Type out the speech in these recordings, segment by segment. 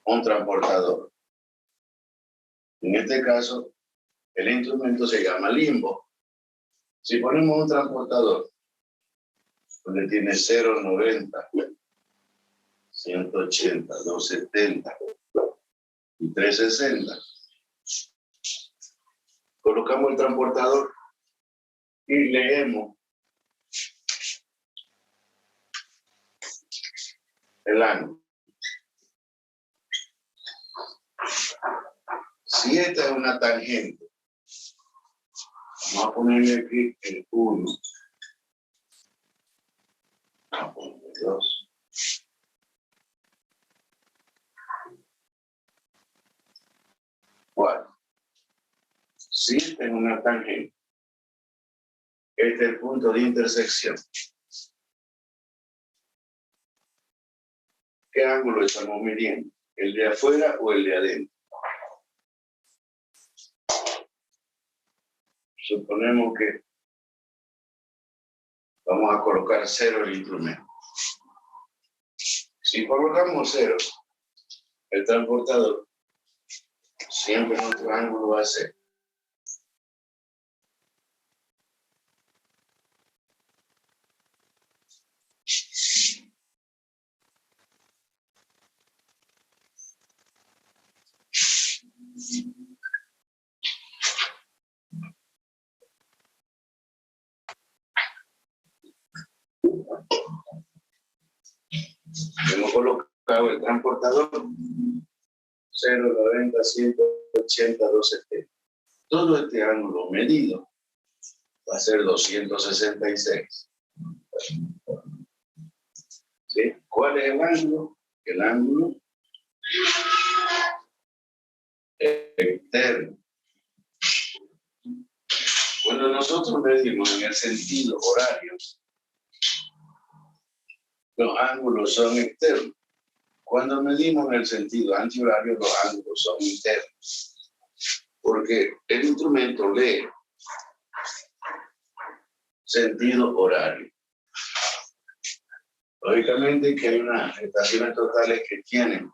un transportador. En este caso, el instrumento se llama limbo. Si ponemos un transportador donde tiene 0,90, 180, 270 y 360, colocamos el transportador y leemos el ángulo. Si esta es una tangente, vamos a ponerle aquí el 1, vamos a ponerle 2, 4. Si esta es una tangente, este es el punto de intersección. ¿Qué ángulo estamos midiendo? ¿El de afuera o el de adentro? Suponemos que vamos a colocar 0 el instrumento. Si colocamos 0, el transportador, siempre nuestro ángulo va a ser hemos colocado el transportador 0,90, 180, 270. Todo este ángulo medido va a ser 266. ¿Sí? ¿Cuál es el ángulo? El ángulo externo. Cuando nosotros medimos en el sentido horario, los ángulos son externos. Cuando medimos en el sentido antihorario, los ángulos son internos. Porque el instrumento lee sentido horario. Lógicamente que hay unas estaciones totales que tienen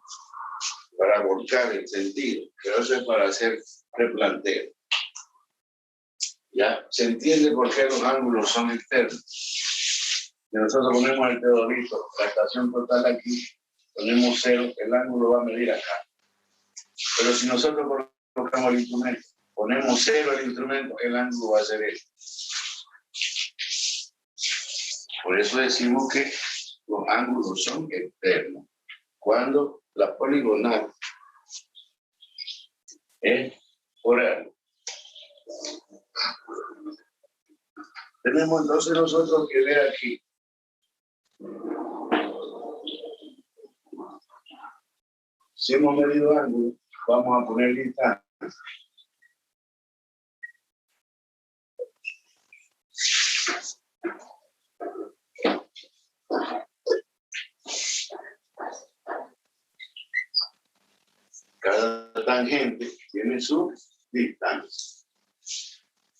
para volcar el sentido, pero eso es para hacer replanteo. ¿Ya? Se entiende por qué los ángulos son externos. Si nosotros ponemos el teodolito, la estación total aquí, ponemos 0, el ángulo va a medir acá. Pero si nosotros colocamos el instrumento, ponemos 0 el instrumento, el ángulo va a ser este. Por eso decimos que los ángulos son externos. Cuando la poligonal es horario. Tenemos entonces nosotros que ver aquí. Si hemos medido ángulo, vamos a poner distancia. Cada tangente tiene su distancia.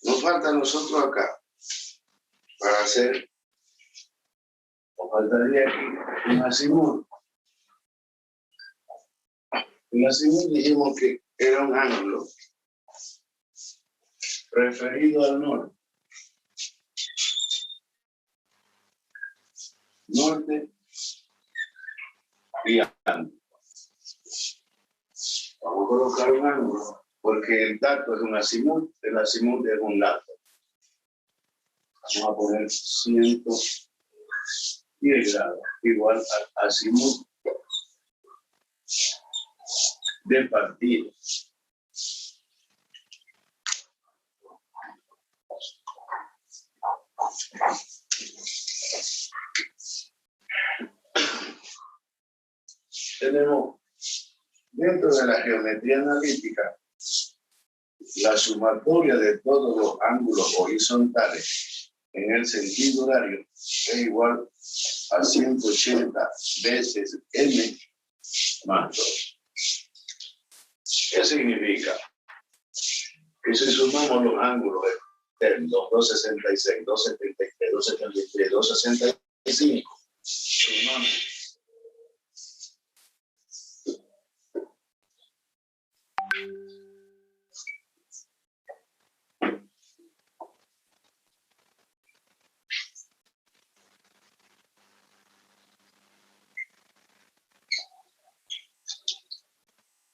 Nos falta a nosotros acá para hacer, nos faltaría aquí un azimut. El azimut dijimos que era un ángulo referido al norte. Norte y antes. Vamos a colocar un ángulo, porque el dato es un azimut, el azimut es un dato. Vamos a poner 110 grados, igual al azimut de partida. Tenemos dentro de la geometría analítica la sumatoria de todos los ángulos horizontales en el sentido horario es igual a 180 veces m más 2. ¿Qué significa? Que si sumamos los ángulos externos, 266, 273, 273, 265, sumamos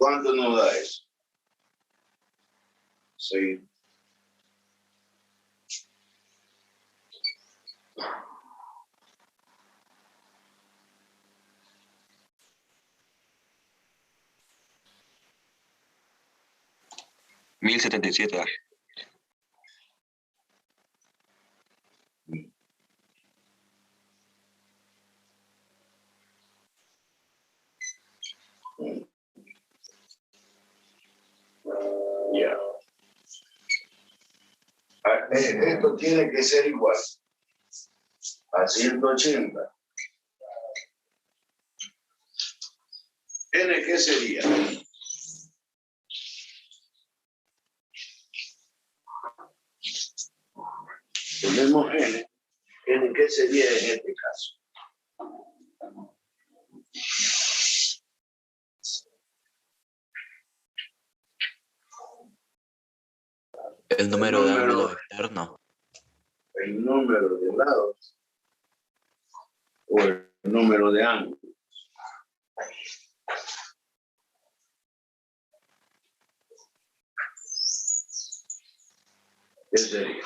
¿Cuánto nos da eso? Sí. $1077. Ya. Esto tiene que ser igual a 180. ¿N qué sería? Tenemos N. ¿N qué sería en este caso? El número de ángulos externos. El número de lados o el número de ángulos. ¿Qué sería?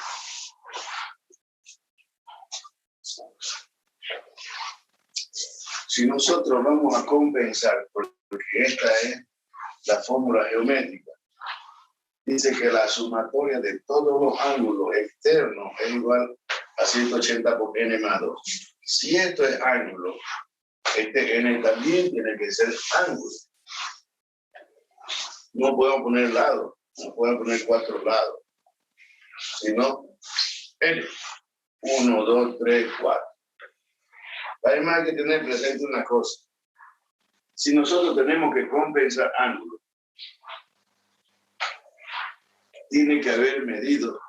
Si nosotros vamos a compensar, porque esta es la fórmula geométrica, dice que la sumatoria de todos los ángulos externos es igual a 180 por n más 2. Si esto es ángulo, este n también tiene que ser ángulo. No puedo poner lados, no puedo poner 4 lados, sino n. 1, 2, 3, 4. Además hay que tener presente una cosa. Si nosotros tenemos que compensar ángulos, tiene que haber medido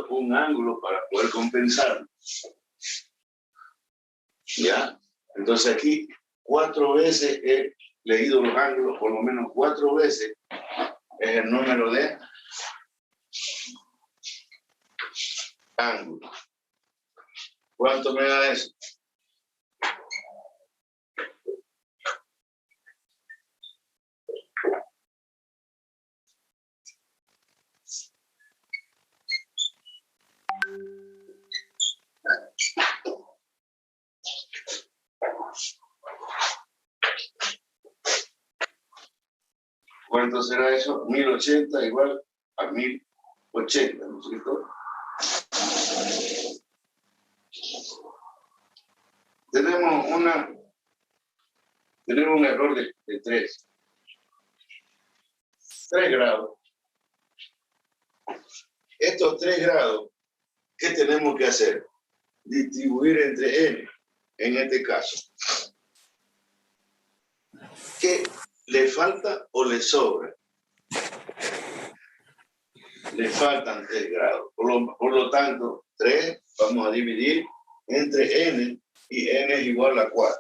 un ángulo para poder compensarlo. ¿Ya? Entonces aquí 4 veces he leído los ángulos, por lo menos 4 veces es el número de ángulos. ¿Cuánto me da eso? ¿Cuánto será eso? 1080 igual a 1080, ¿no es cierto? Tenemos un error de 3 grados. Estos 3 grados, ¿qué tenemos que hacer? Distribuir entre n, en este caso. ¿Qué le falta o le sobra? Le faltan 3 grados. Por lo tanto, 3 vamos a dividir entre n y n es igual a 4.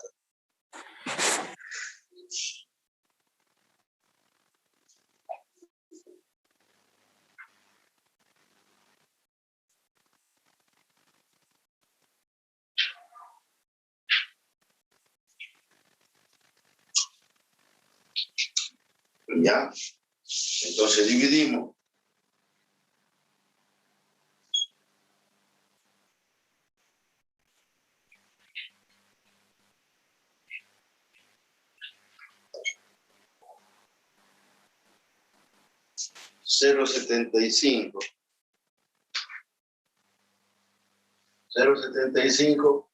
¿Ya? Entonces dividimos. $0.75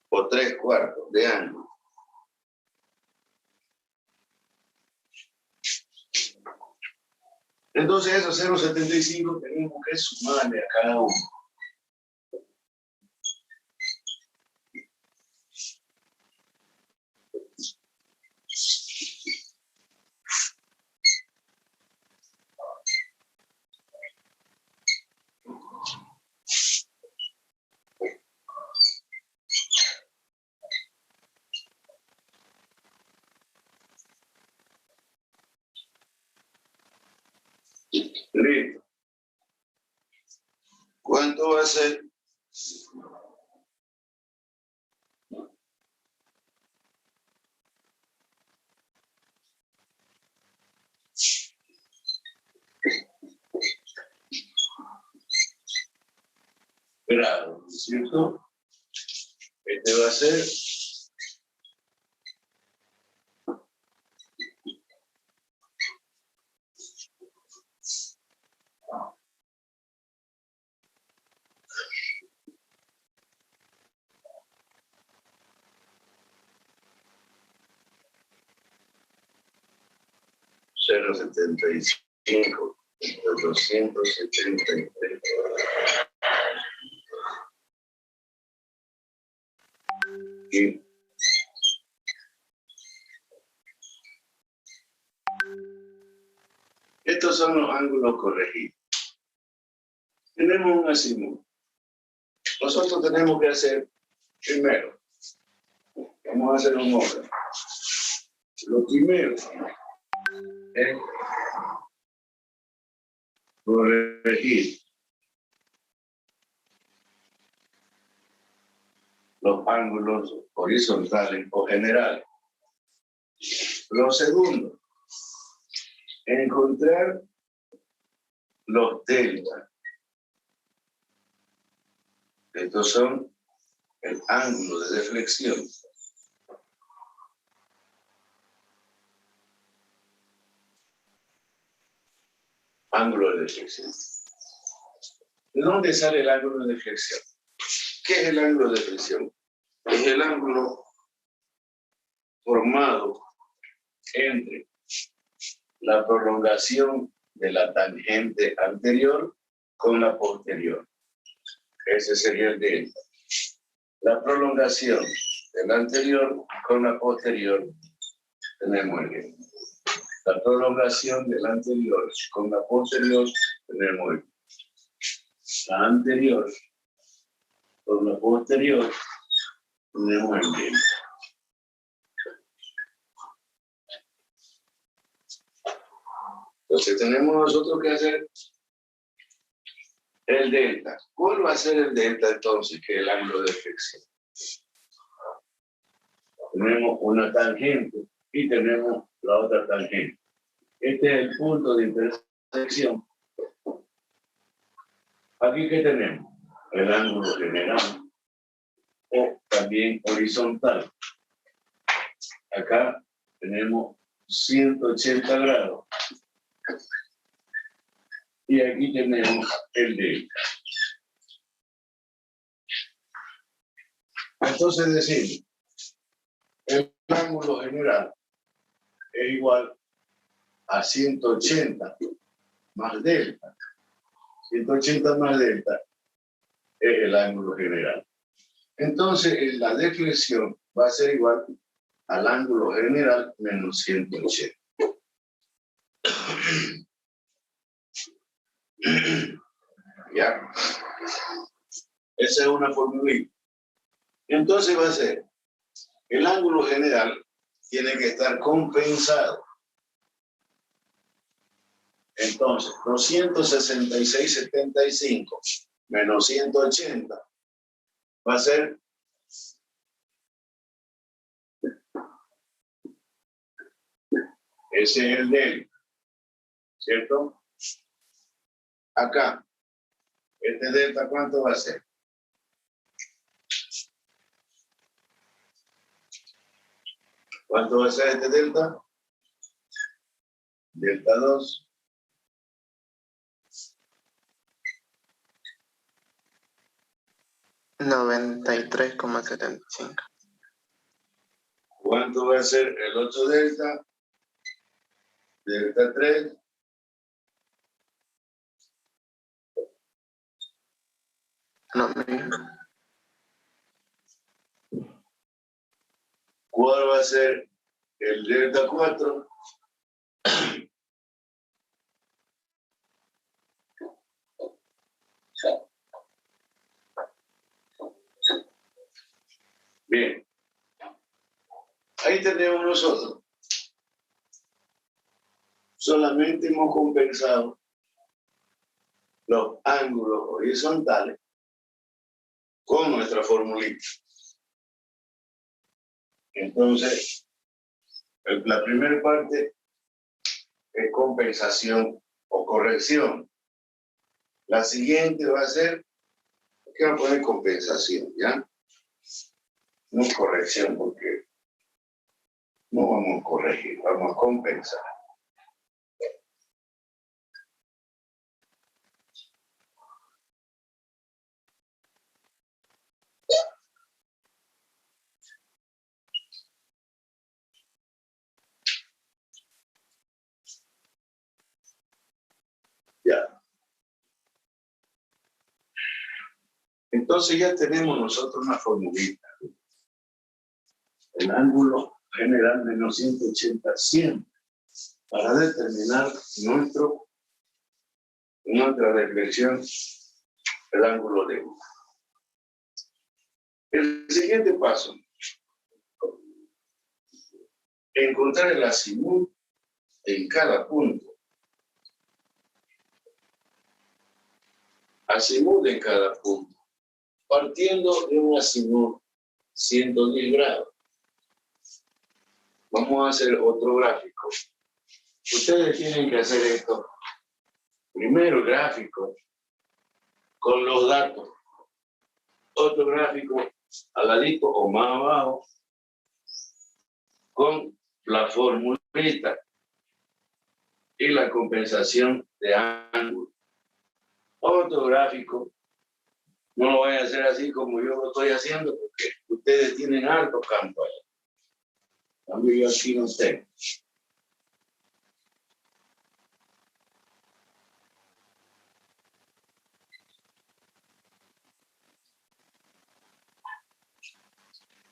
por 3/4 de ángulo. Entonces esos 0.75 tenemos que sumarle a cada uno. Listo. ¿Cuánto va a ser? grados, ¿no es cierto? Este va a ser 0,75 entre 273. Y estos son los ángulos corregidos. Tenemos un azimut. Nosotros tenemos que hacer, primero, vamos a hacer un orden. Lo primero es corregir los ángulos horizontales o generales. Lo segundo, encontrar los deltas. Estos son el ángulo de deflexión. Ángulo de deflexión. ¿De dónde sale el ángulo de deflexión? ¿Qué es el ángulo de deflexión? Es el ángulo formado entre la prolongación de la tangente anterior con la posterior. Ese sería el delta. La prolongación del anterior con la posterior tenemos el delta. La prolongación del anterior con la posterior tenemos el delta. La anterior con la posterior tenemos el delta. Entonces tenemos nosotros que hacer el delta. ¿Cuál va a ser el delta entonces, que es el ángulo de deflexión? Tenemos una tangente y tenemos la otra tangente. Este es el punto de intersección. Aquí, ¿qué tenemos? El ángulo general o también horizontal. Acá tenemos 180 grados. Y aquí tenemos el delta. Entonces decimos, el ángulo general es igual a 180 más delta. 180 más delta es el ángulo general. Entonces, la deflexión va a ser igual al ángulo general menos 180. ¿Ya? Esa es una formulita. Entonces va a ser, el ángulo general tiene que estar compensado. Entonces, 266,75 menos 180 va a ser ese es el delta, ¿cierto? Acá, este delta, ¿cuánto va a ser? ¿Cuánto va a ser este delta? Delta 2. $93,75. ¿Cuánto va a ser el otro delta? Delta 3. Lo mismo. ¿Cuál va a ser el delta 4? Bien. Ahí tenemos nosotros. Solamente hemos compensado los ángulos horizontales con nuestra formulita. Entonces, la primera parte es compensación o corrección. La siguiente va a ser ¿Qué va a poner compensación? ¿Ya? No corrección, porque no vamos a corregir, vamos a compensar. Ya. Entonces ya tenemos nosotros una formulita. El ángulo general menos 180 siempre para determinar nuestra reflexión, el ángulo de U. El siguiente paso, encontrar el azimut en cada punto. Azimut en cada punto, partiendo de un azimut 110 grados. Vamos a hacer otro gráfico. Ustedes tienen que hacer esto. Primero gráfico con los datos. Otro gráfico al ladito o más abajo con la formulita y la compensación de ángulo. Otro gráfico. No lo voy a hacer así como yo lo estoy haciendo porque ustedes tienen alto campo ahí. Cambio yo aquí no tengo.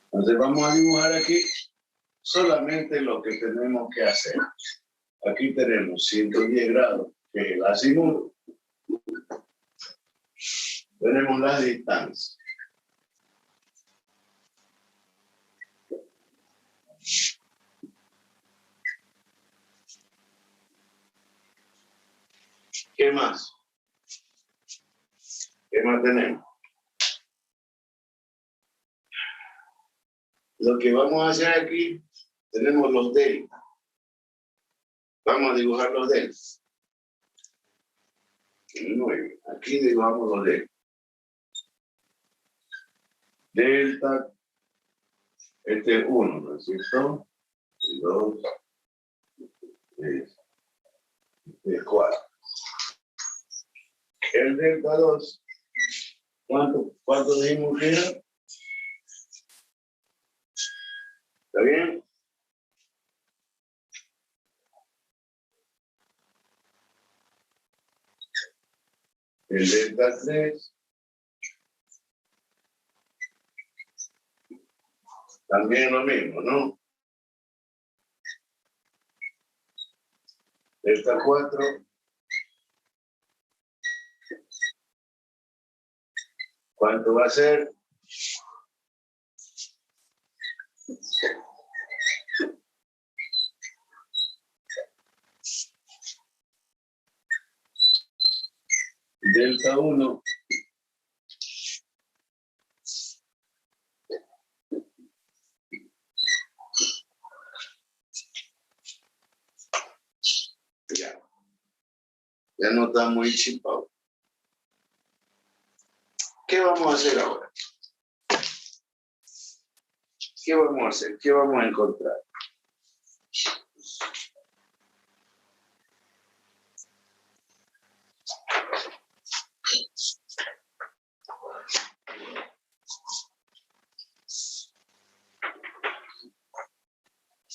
Entonces vamos a dibujar aquí solamente lo que tenemos que hacer. Aquí tenemos 110 grados, que es el azimut. Tenemos las distancias. ¿Qué más? ¿Qué más tenemos? Lo que vamos a hacer aquí, tenemos los delta. Vamos a dibujar los delta. 9. Aquí dibujamos los delta. Delta, este es 1, ¿no es cierto? 2, 3, 4. El delta 2, ¿cuánto dijimos que era? ¿Está bien? El delta 3 también lo mismo, ¿no? Delta 4 ¿cuánto va a ser? Delta 1 ya no está muy chipado. ¿Qué vamos a hacer ahora? ¿Qué vamos a hacer? ¿Qué vamos a encontrar?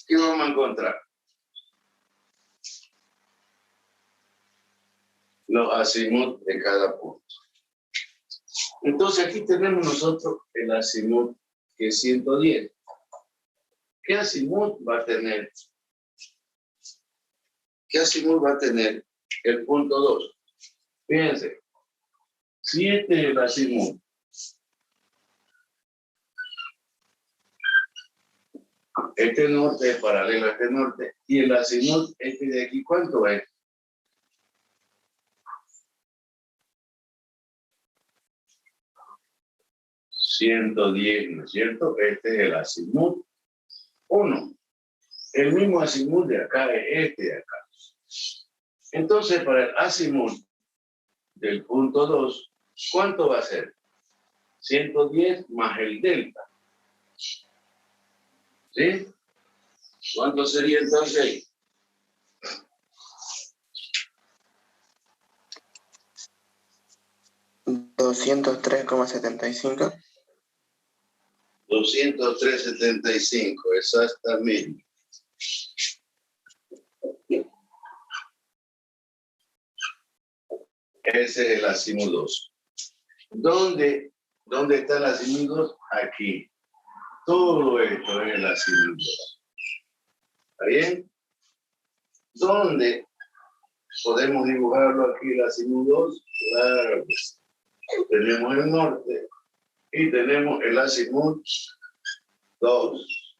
¿Qué vamos a encontrar? Los azimut de cada punto. Entonces aquí tenemos nosotros el azimut que es 110. ¿Qué azimut va a tener? ¿Qué azimut va a tener el punto 2? Fíjense, si este es el azimut, este norte es paralelo a este norte, y el azimut este de aquí, ¿cuánto es? $110, ¿no es cierto? Este es el azimut 1. El mismo azimut de acá es este de acá. Entonces, para el azimut del punto 2, ¿cuánto va a ser? 110 más el delta. ¿Sí? ¿Cuánto sería entonces? $203,75. 203,75, exactamente. Ese es el azimut 2. ¿Dónde está el azimut 2? Aquí. Todo esto es el azimut 2. ¿Está bien? ¿Dónde podemos dibujarlo aquí el azimut 2? Claro que sí. Tenemos el norte y tenemos el azimut 2.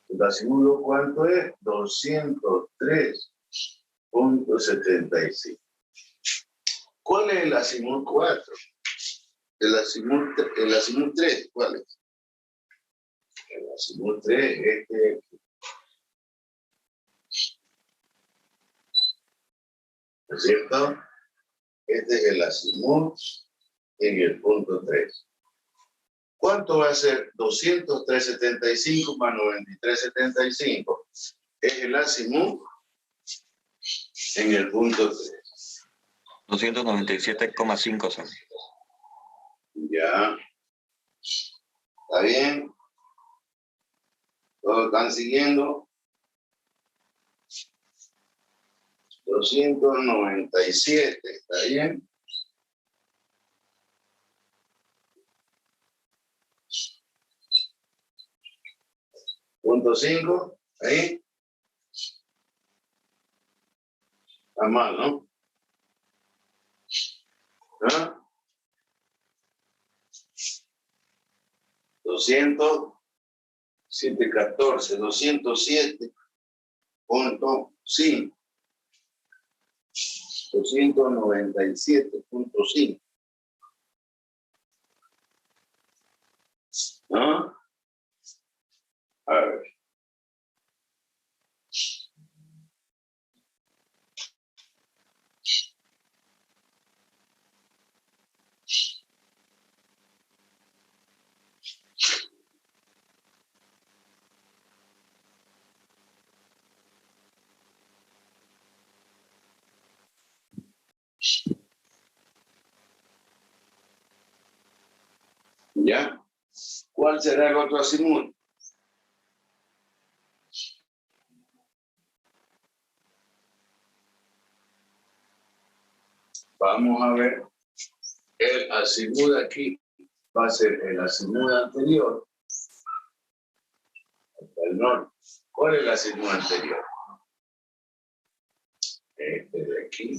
¿El azimut 2 cuánto es? 203,75. ¿Cuál es el azimut 4? El azimut 3, ¿cuál es? El azimut 3 es este. ¿No es cierto? Este es el azimut en el punto 3. ¿Cuánto va a ser 203,75 más 93,75? Es el azimut en el punto 3. 297,5 son. Ya. ¿Está bien? ¿Todos están siguiendo? 297, ¿está bien? Punto 5, ahí. Está mal, ¿no? ¿Ah? 207,5. 297,5. ¿Ah? A ver. ¿Ya? ¿Cuál será el otro azimut? Vamos a ver. El azimut aquí va a ser el azimut anterior. Hasta el norte. ¿Cuál es el azimut anterior? Este de aquí.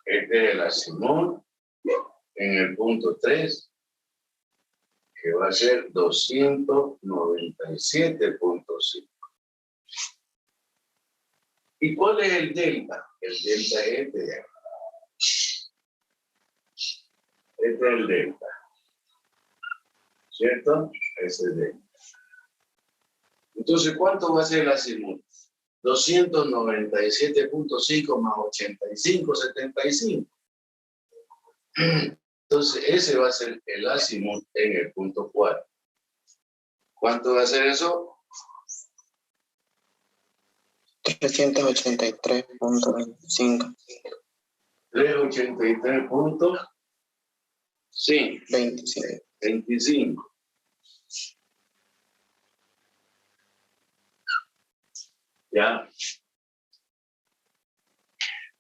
Este es el azimut en el punto 3, que va a ser 297,5. ¿Y cuál es el delta? El delta es este de acá. Este es el delta. ¿Cierto? Ese es delta. Entonces, ¿cuánto va a ser el azimut? 297,5 más 85,75. Entonces, ese va a ser el azimut en el punto 4. ¿Cuánto va a ser eso? 383,25. 383,25. ¿Ya?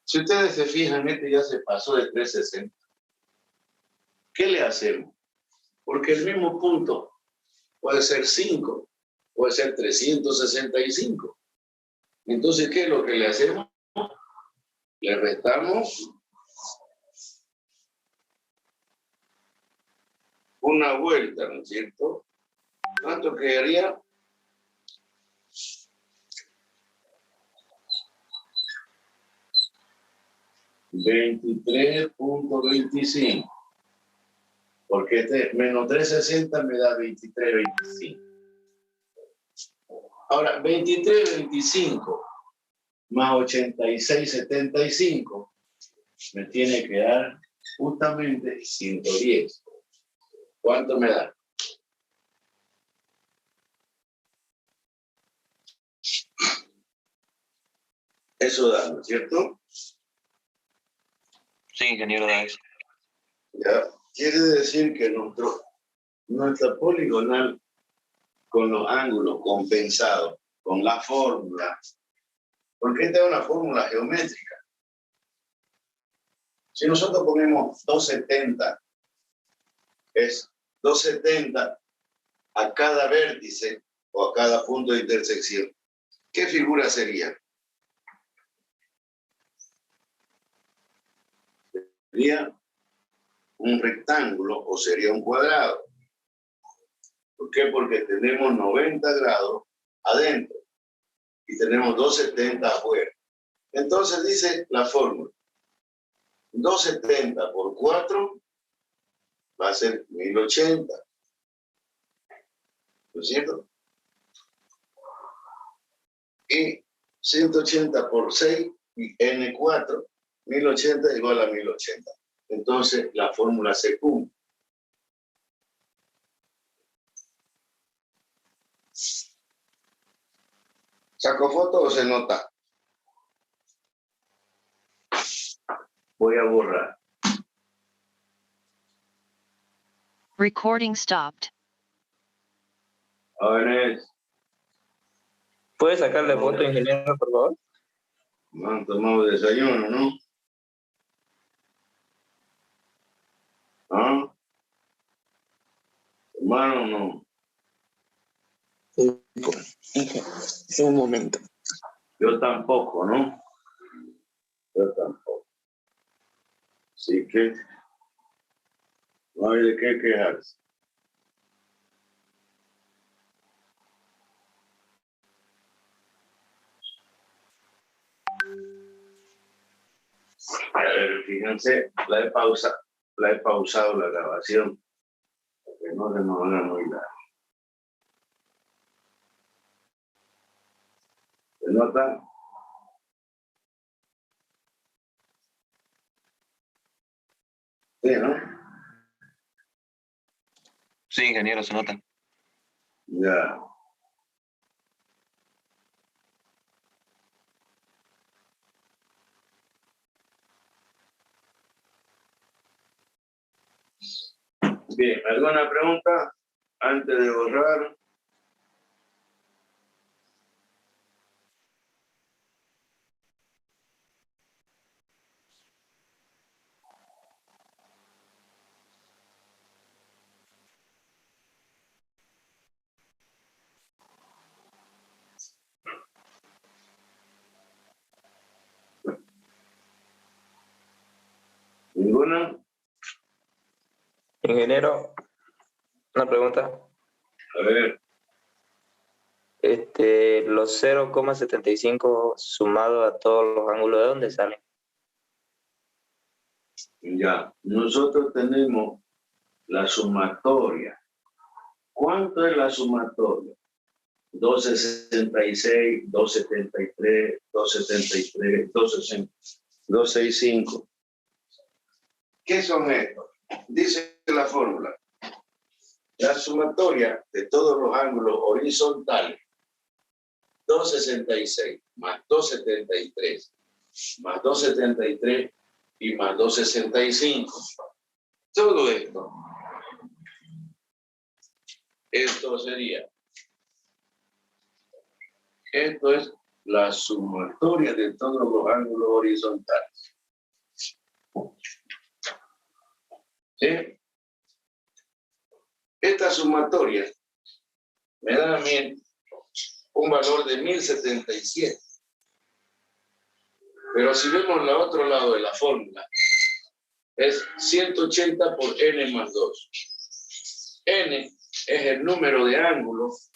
Si ustedes se fijan, este ya se pasó de 360. ¿Qué le hacemos? Porque el mismo punto puede ser 5, puede ser 365. Entonces, ¿qué es lo que le hacemos? Le restamos una vuelta, ¿no es cierto? ¿Cuánto quedaría? 23,25. Porque este menos 360 me da 23,25. Ahora, 23,25 más 86,75 me tiene que dar justamente 110. ¿Cuánto me da? Eso da, ¿no es cierto? Sí, ingeniero, da eso. Ya. Quiere decir que nuestra poligonal con los ángulos compensados, con la fórmula, porque esta es una fórmula geométrica. Si nosotros ponemos 270, es 270 a cada vértice o a cada punto de intersección. ¿Qué figura sería? Sería un rectángulo o sería un cuadrado. ¿Por qué? Porque tenemos 90 grados adentro y tenemos 270 afuera. Entonces dice la fórmula, 270 por 4 va a ser 1080. ¿No es cierto? Y 180 por 6, y N4, 1080 igual a 1080. Entonces la fórmula se cumple. ¿Saco foto o se nota? Voy a borrar. Recording stopped. A ver, ¿Puede sacarle foto, ingeniero, por favor? no han tomado desayuno, ¿no? ¿Ah? Hermano, no. Sí, un momento. Yo tampoco, ¿no? Yo tampoco. Así que no hay de qué quejarse. A ver, fíjense, la he pausado la grabación, porque no se nos van a muy largo. ¿Se nota? Sí, ¿no? Sí, ingeniero, se nota. Ya. Bien, ¿alguna pregunta antes de borrar? ¿Ninguna? Ingeniero, una pregunta. A ver, Los 0,75 sumado a todos los ángulos, ¿de dónde salen? ya. Nosotros tenemos la sumatoria. ¿Cuánto es la sumatoria? 266, 273, 273, 265. ¿Qué son estos? Dice la fórmula. La sumatoria de todos los ángulos horizontales, 266 más 273 más 273 y más 265. Todo esto sería, esto es la sumatoria de todos los ángulos horizontales. ¿Sí? Esta sumatoria me da a mí un valor de 1077. Pero si vemos el otro lado de la fórmula, es 180 por n más 2. N es el número de ángulos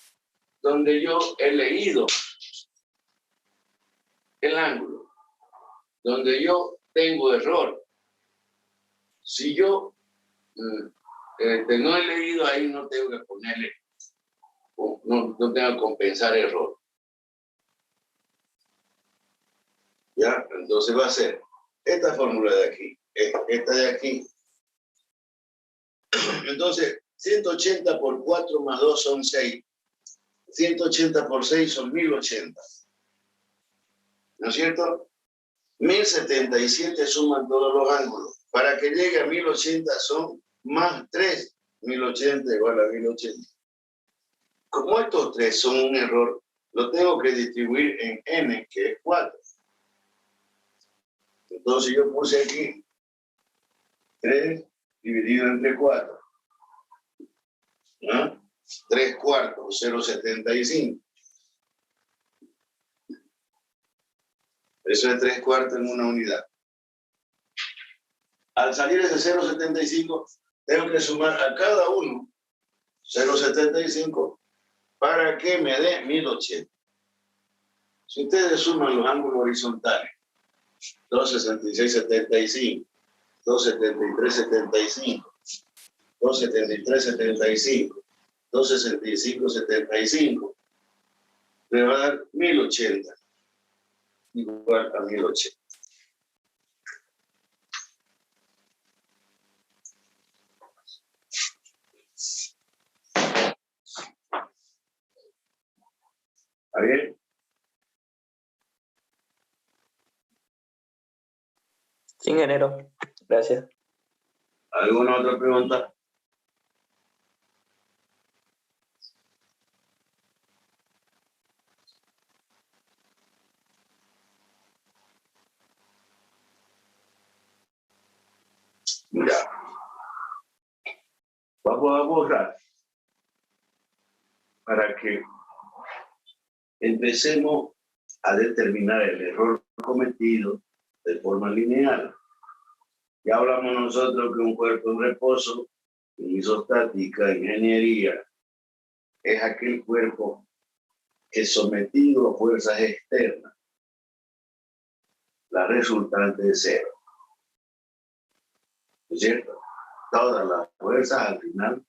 donde yo he leído el ángulo, donde yo tengo error. Si yo no he leído ahí, no tengo que ponerle, no tengo que compensar error. ¿Ya? Entonces va a ser esta fórmula de aquí, esta de aquí. Entonces, 180 por 4 más 2 son 6. 180 por 6 son 1080. ¿No es cierto? 1077 suman todos los ángulos. Para que llegue a 1080 son más 3. 1080 igual a 1080. Como estos tres son un error, lo tengo que distribuir en n, que es 4. Entonces yo puse aquí 3 dividido entre 4. ¿No? 3 cuartos, 0,75. Eso es 3 cuartos en una unidad. Al salir ese 0,75, tengo que sumar a cada uno 0,75 para que me dé 1080. Si ustedes suman los ángulos horizontales, 266,75, 273,75, 273,75, 265,75, le va a dar 1080, igual a 1080. ¿Está bien? Sí, ingeniero. Gracias. ¿Alguna otra pregunta? Mira, vamos a borrar para que empecemos a determinar el error cometido de forma lineal. Ya hablamos nosotros que un cuerpo en reposo, en isostática, ingeniería, es aquel cuerpo que es sometido a fuerzas externas, la resultante de cero. ¿No es cierto? Todas las fuerzas al final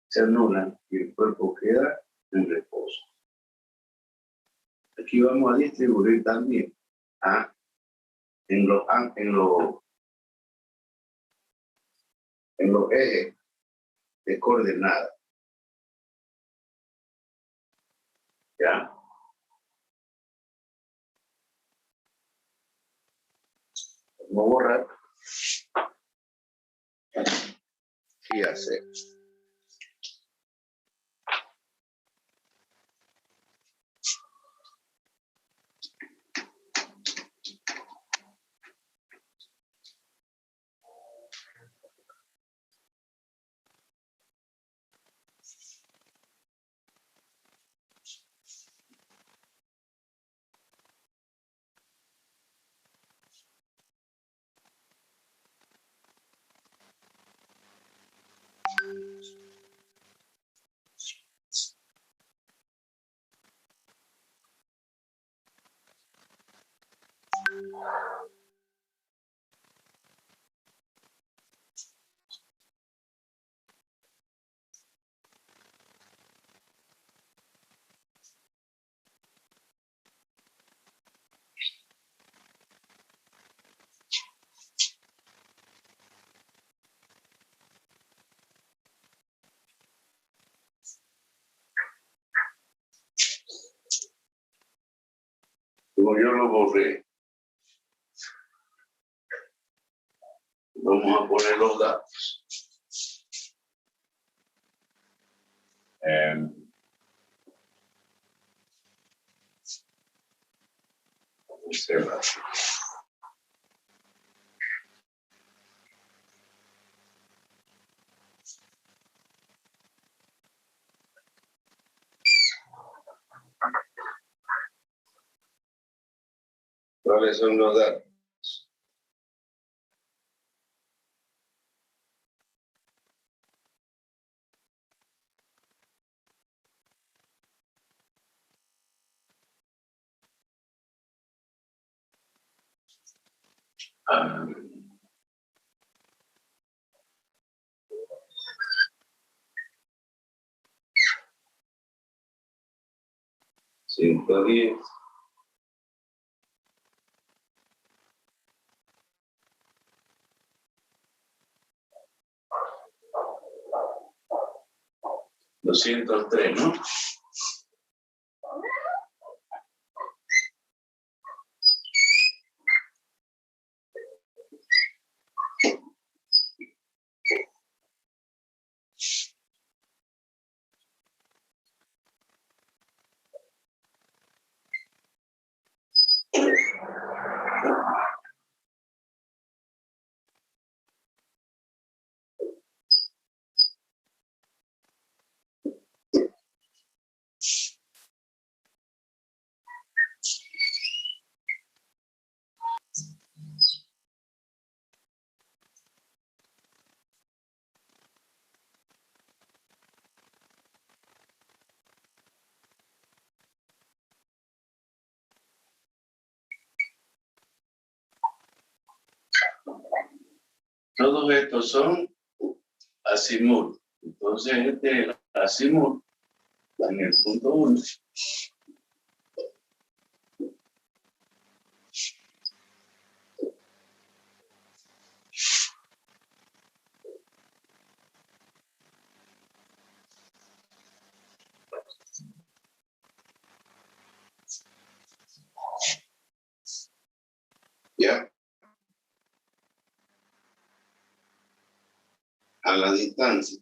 se anulan y el cuerpo queda en reposo. Aquí vamos a distribuir también en los ejes de coordenadas. ¿Ya? Vamos a borrar y hacer. Como yo lo borré, vamos a poner los datos. Observa. ¿Cuáles son los datos? Ah, 110, 203, ¿no? Todos estos son azimut. Entonces, este es el azimut en el punto 1. ¿Ya? A la distancia.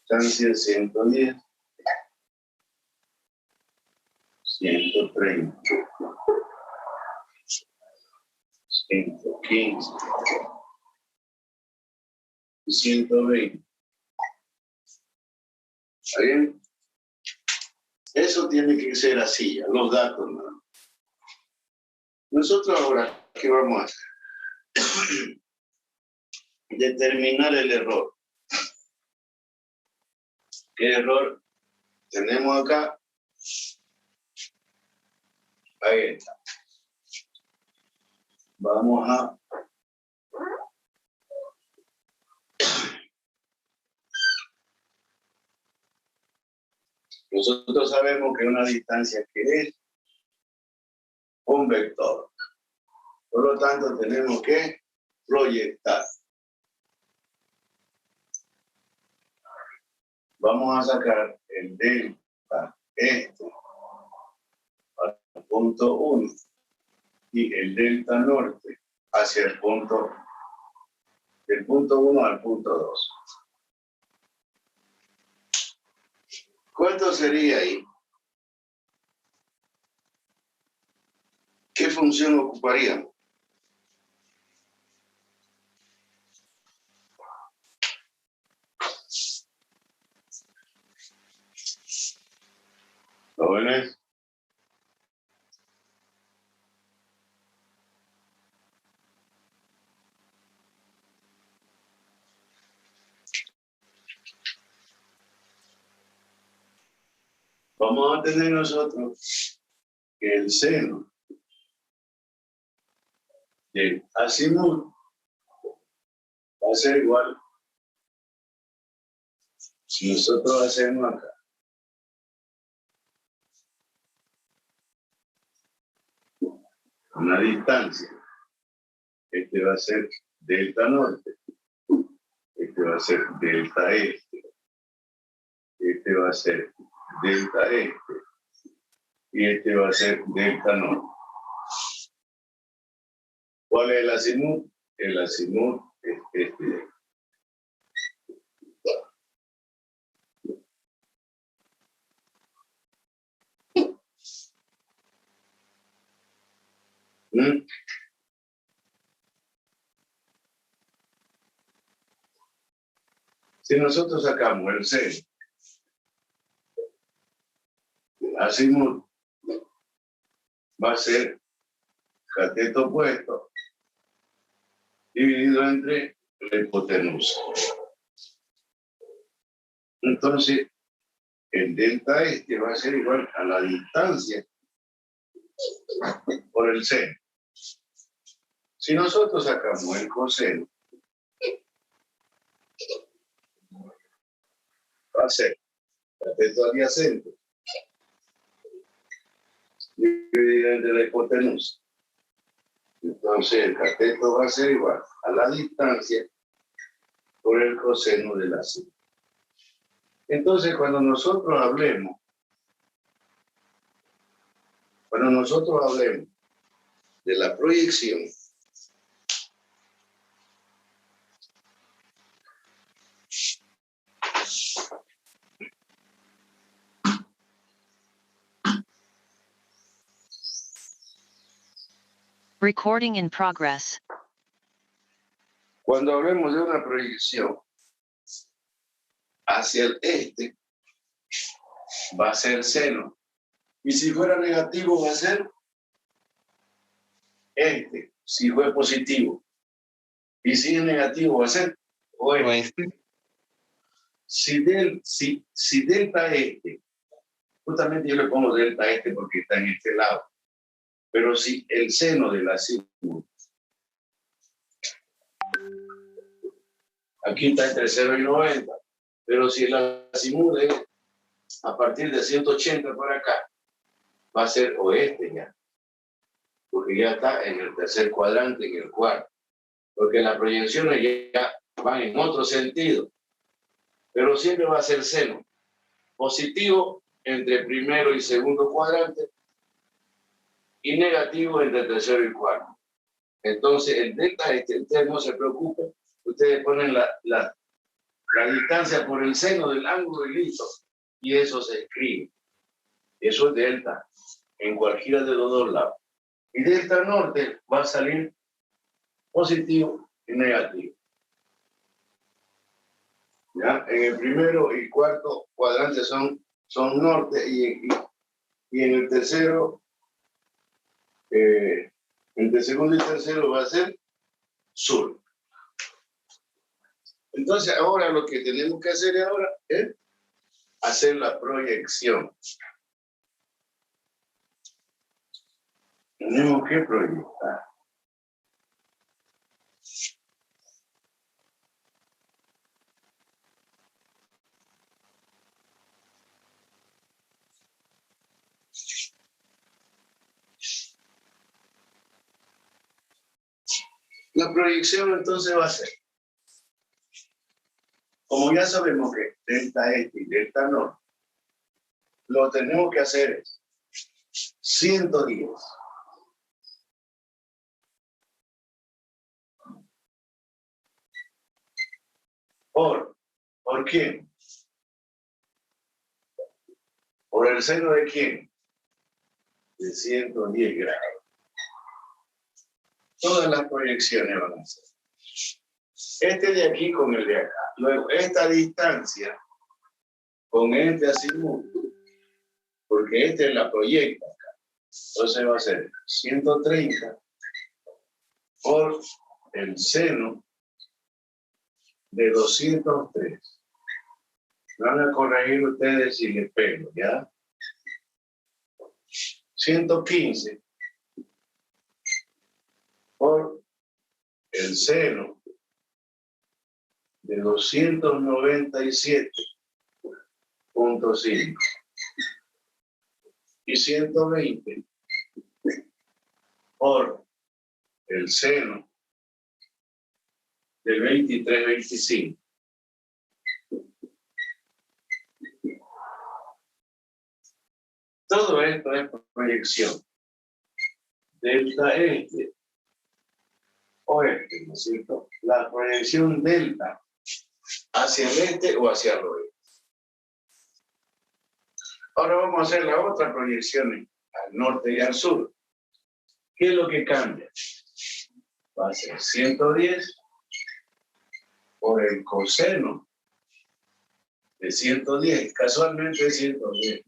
Distancia 110, 130, 115, 120. ¿Está bien? Eso tiene que ser así, los datos, ¿no? Nosotros ahora, ¿qué vamos a hacer? Determinar el error. ¿Qué error tenemos acá? Ahí está. Vamos a nosotros sabemos que una distancia que es un vector. Por lo tanto, tenemos que proyectar. Vamos a sacar el delta al punto 1 y el delta norte hacia el punto del punto 1 al punto 2. ¿Cuánto sería ahí? ¿Qué función ocuparíamos? ¿Jóvenes? Vamos a tener nosotros que el seno del azimut va a ser igual. Si nosotros hacemos acá una distancia, este va a ser delta norte, este va a ser delta este, este va a ser delta este y este va a ser delta norte. ¿Cuál es el azimut? El azimut es este de aquí. Si nosotros sacamos el seno, el azimut va a ser cateto opuesto dividido entre la hipotenusa. Entonces, el delta este va a ser igual a la distancia por el seno. Si nosotros sacamos el coseno, va a ser cateto adyacente dividir entre la hipotenusa. Entonces el cateto va a ser igual a la distancia por el coseno de la seno. Entonces cuando nosotros hablemos de la proyección, Recording in progress. cuando hablemos de una proyección hacia el este, va a ser seno. Y si fuera negativo, va a ser este. Si fue positivo. Y si es negativo, va a ser oeste. Si delta este, justamente yo le pongo delta este porque está en este lado. Pero si el seno de la símbolo, aquí está entre 0 y 90, pero si la azimuth es a partir de 180 por acá, va a ser oeste ya, porque ya está en el tercer cuadrante, en el cuarto, porque las proyecciones ya van en otro sentido, pero siempre va a ser seno, positivo entre primero y segundo cuadrante, y negativo entre tercero y cuarto. Entonces, el delta este, ustedes no se preocupen, ustedes ponen la distancia por el seno del ángulo y listo, y eso se escribe. Eso es delta, en cualquiera de los dos lados. Y delta norte va a salir positivo y negativo. ¿Ya? En el primero y cuarto cuadrante son norte y en el tercero, entre segundo y tercero va a ser sur. Entonces ahora lo que tenemos que hacer ahora es hacer la proyección. Tenemos que proyectar. La proyección entonces va a ser, como ya sabemos que delta este y delta norte, lo que tenemos que hacer es 110 ¿por quién? ¿Por el seno de quién? De 110 grados. Todas las proyecciones van a ser este de aquí con el de acá. Luego, esta distancia con este azimuth, porque este la proyecta acá. Entonces va a ser 130 por el seno de 203. Van a corregir ustedes si les pego, ¿ya? 115 por el seno de 297.5 y 120 por el seno del 23-25. Todo esto es proyección. Delta este, oeste, ¿no es cierto? La proyección delta hacia el este o hacia el oeste. Ahora vamos a hacer la otra proyección al norte y al sur. ¿Qué es lo que cambia? Va a ser 110 por el coseno de 110, casualmente 110.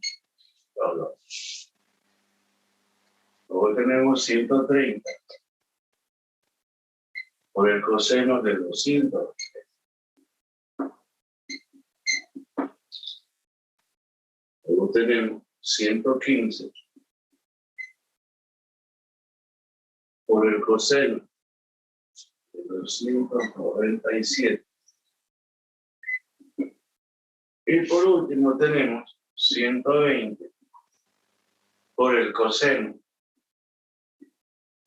Luego tenemos 130 por el coseno de 200. Luego tenemos 115 por el coseno de 297. Y por último tenemos 120 por el coseno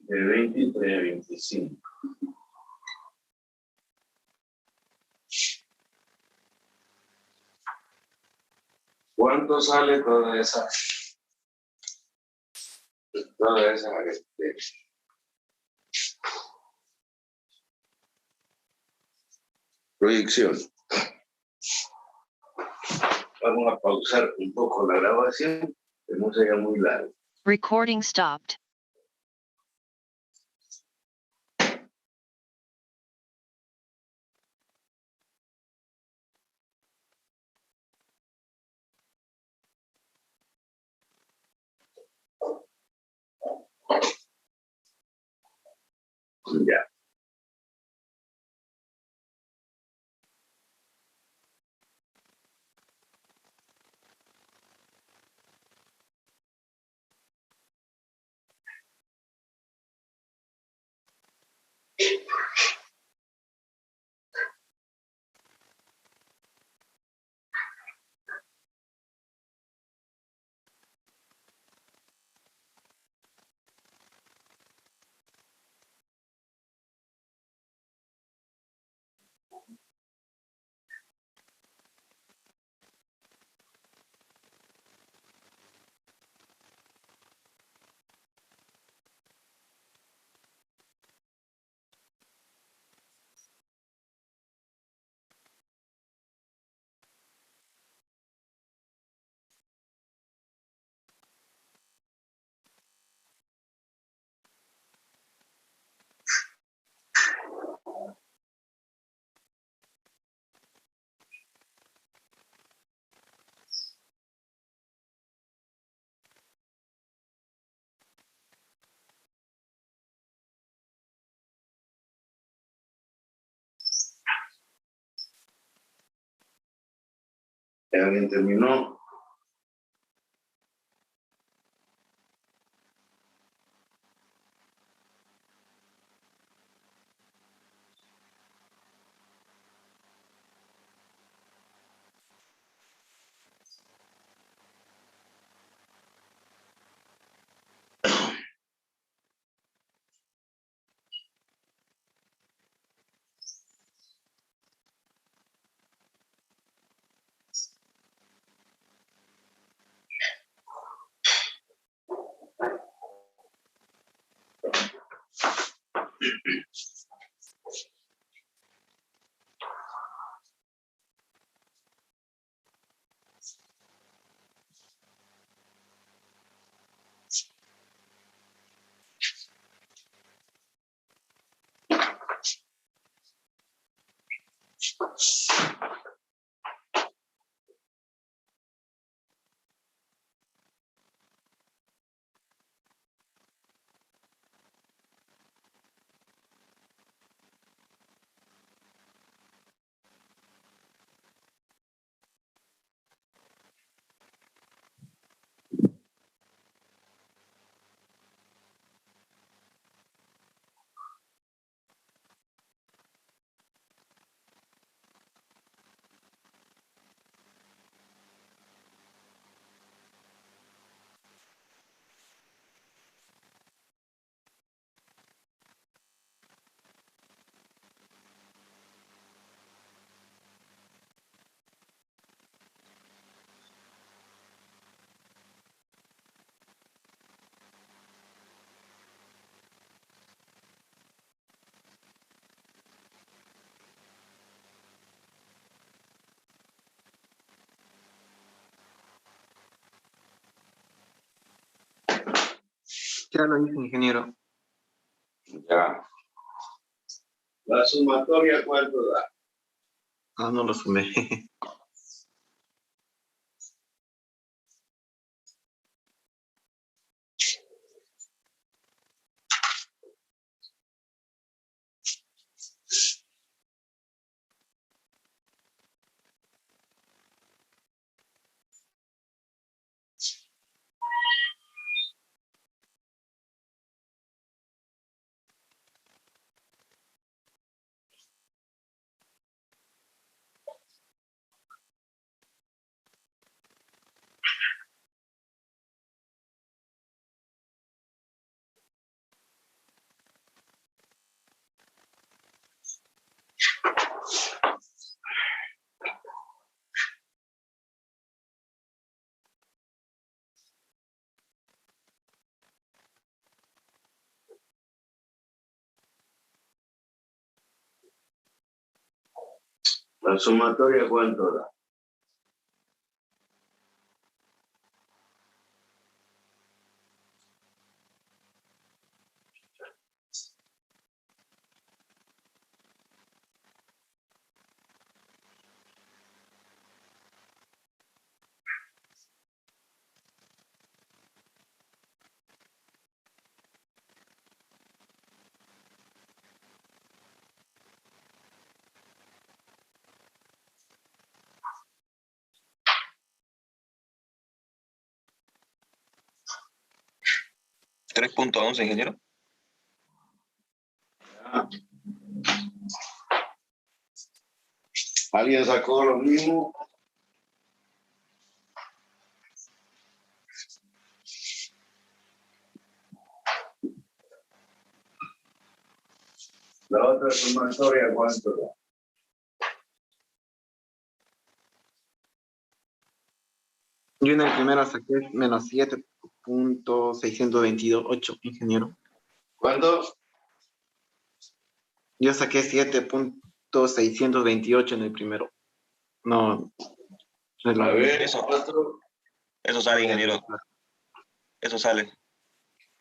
de 23 a 25. ¿Cuánto sale toda esa proyección? Vamos a pausar un poco la grabación, que no sea muy larga. Recording stopped. Ya. ¿Ya alguien terminó? Ya lo hice, ingeniero. Ya. ¿La sumatoria cuánto da? Ah, no lo sumé. La sumatoria, ¿cuánto da? $3.11, ingeniero. ¿Alguien sacó lo mismo? La otra sumatoria, ¿cuánto da? Yo en el primero saqué menos 7.628, ingeniero. ¿Cuánto? Yo saqué 7.628 en el primero. No. A ver, Eso. ¿cuánto? Eso sale, ingeniero. Eso sale.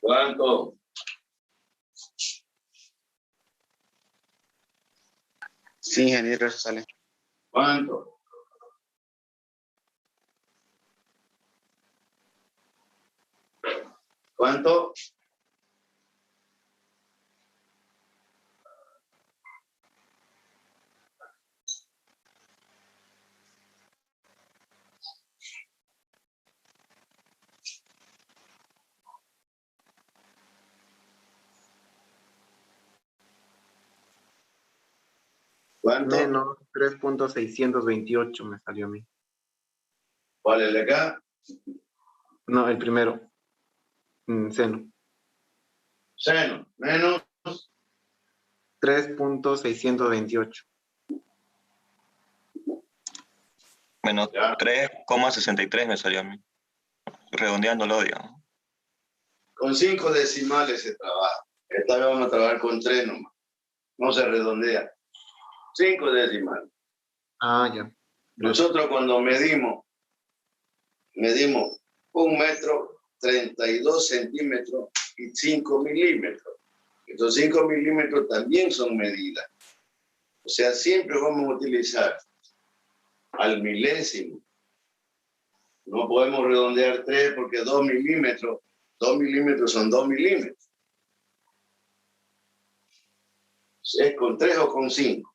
¿Cuánto? Sí, ingeniero, eso sale. ¿Cuánto? ¿Cuánto? ¿Cuánto? Menos 3.628 me salió a mí. ¿Cuál es de acá? No, el primero. Seno. Seno, menos 3.628. Menos Ya. 3,63 me salió a mí. Redondeándolo, digamos. con 5 decimales se trabaja. Esta vez vamos a trabajar con 3 nomás. No se redondea. 5 decimales. Ah, ya. Nosotros cuando medimos 1 metro, 32 centímetros y 5 milímetros. Estos 5 milímetros también son medidas. O sea, siempre vamos a utilizar al milésimo. No podemos redondear 3 porque 2 milímetros son 2 milímetros. ¿Es con 3 o con 5?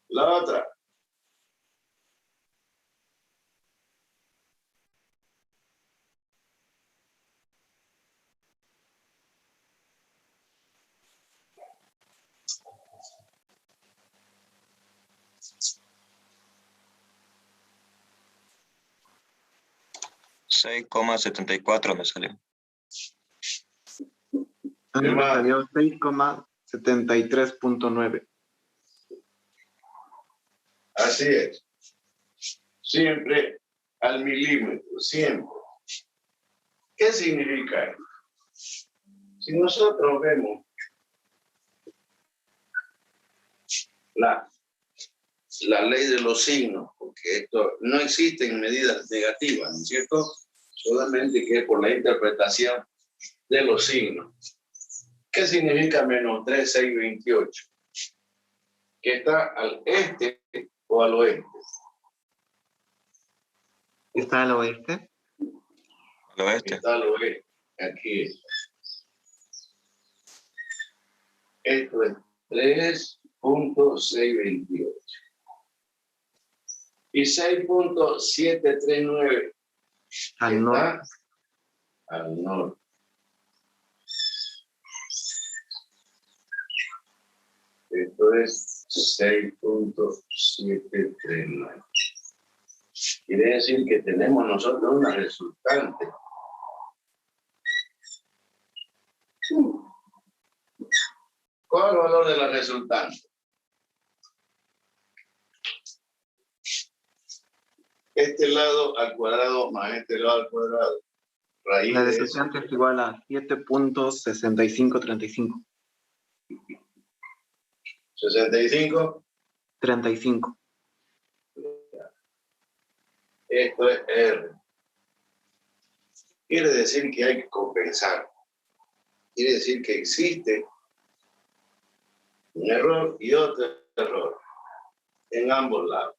La otra. $6,74 me salió. A mí me salió 6,73.9. Así es. Siempre al milímetro, siempre. ¿Qué significa esto? Si nosotros vemos la ley de los signos, porque esto no existen medidas negativas, ¿no es cierto? Solamente que es por la interpretación de los signos. ¿Qué significa menos 3, 6, 28? ¿Que está al este o al oeste? ¿Está al oeste? Al oeste. Está al oeste. Aquí es. Esto es 3.628. Y 6.739 Al norte. está al norte. Esto es 6.739. Quiere decir que tenemos nosotros una resultante. ¿Cuál es el valor de la resultante? Este lado al cuadrado más este lado al cuadrado. Raíz La de eso. resultante es igual a 7.6535. 65. 35. Esto es R. Quiere decir que hay que compensar. Quiere decir que existe un error y otro error en ambos lados.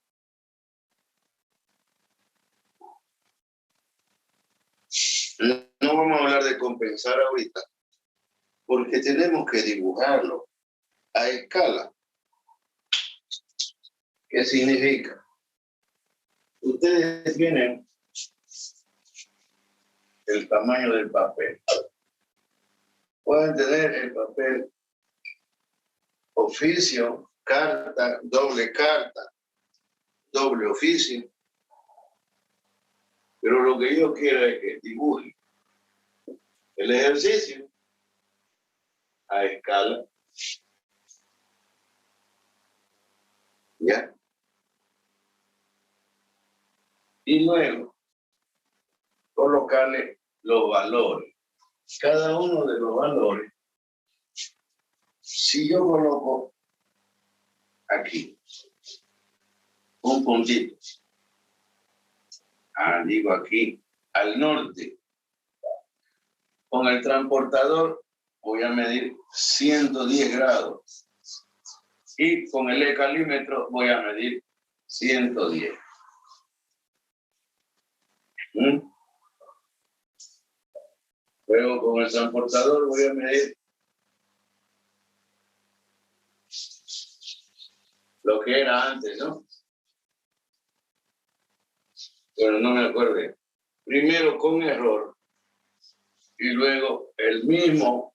No vamos a hablar de compensar ahorita, porque tenemos que dibujarlo a escala. ¿Qué significa? Ustedes tienen el tamaño del papel. Pueden tener el papel oficio, carta, doble oficio. Pero lo que yo quiero es que dibujen el ejercicio a escala. ¿Ya? Y luego colocarle los valores. Cada uno de los valores, si yo coloco aquí un puntito, digo aquí, al norte, con el transportador voy a medir 110 grados y con el escalímetro voy a medir 110. Luego con el transportador voy a medir lo que era antes, ¿no? Pero no me acuerdo. Primero con error y luego el mismo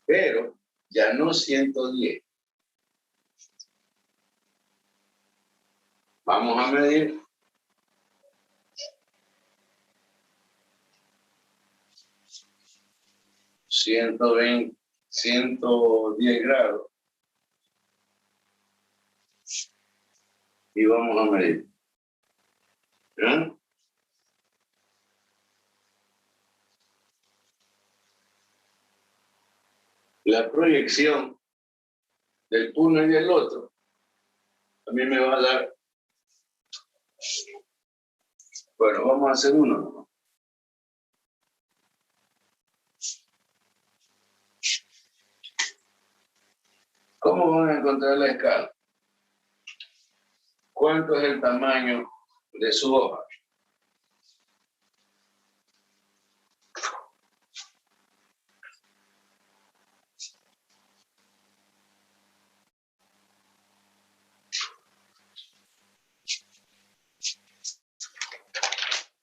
pero ya no 110. Vamos a medir 120, 110 grados y vamos a medir. ¿Ven? La proyección del uno y del otro a mí me va a dar. Bueno, vamos a hacer uno, ¿no? ¿Cómo van a encontrar la escala? ¿Cuánto es el tamaño de su hoja?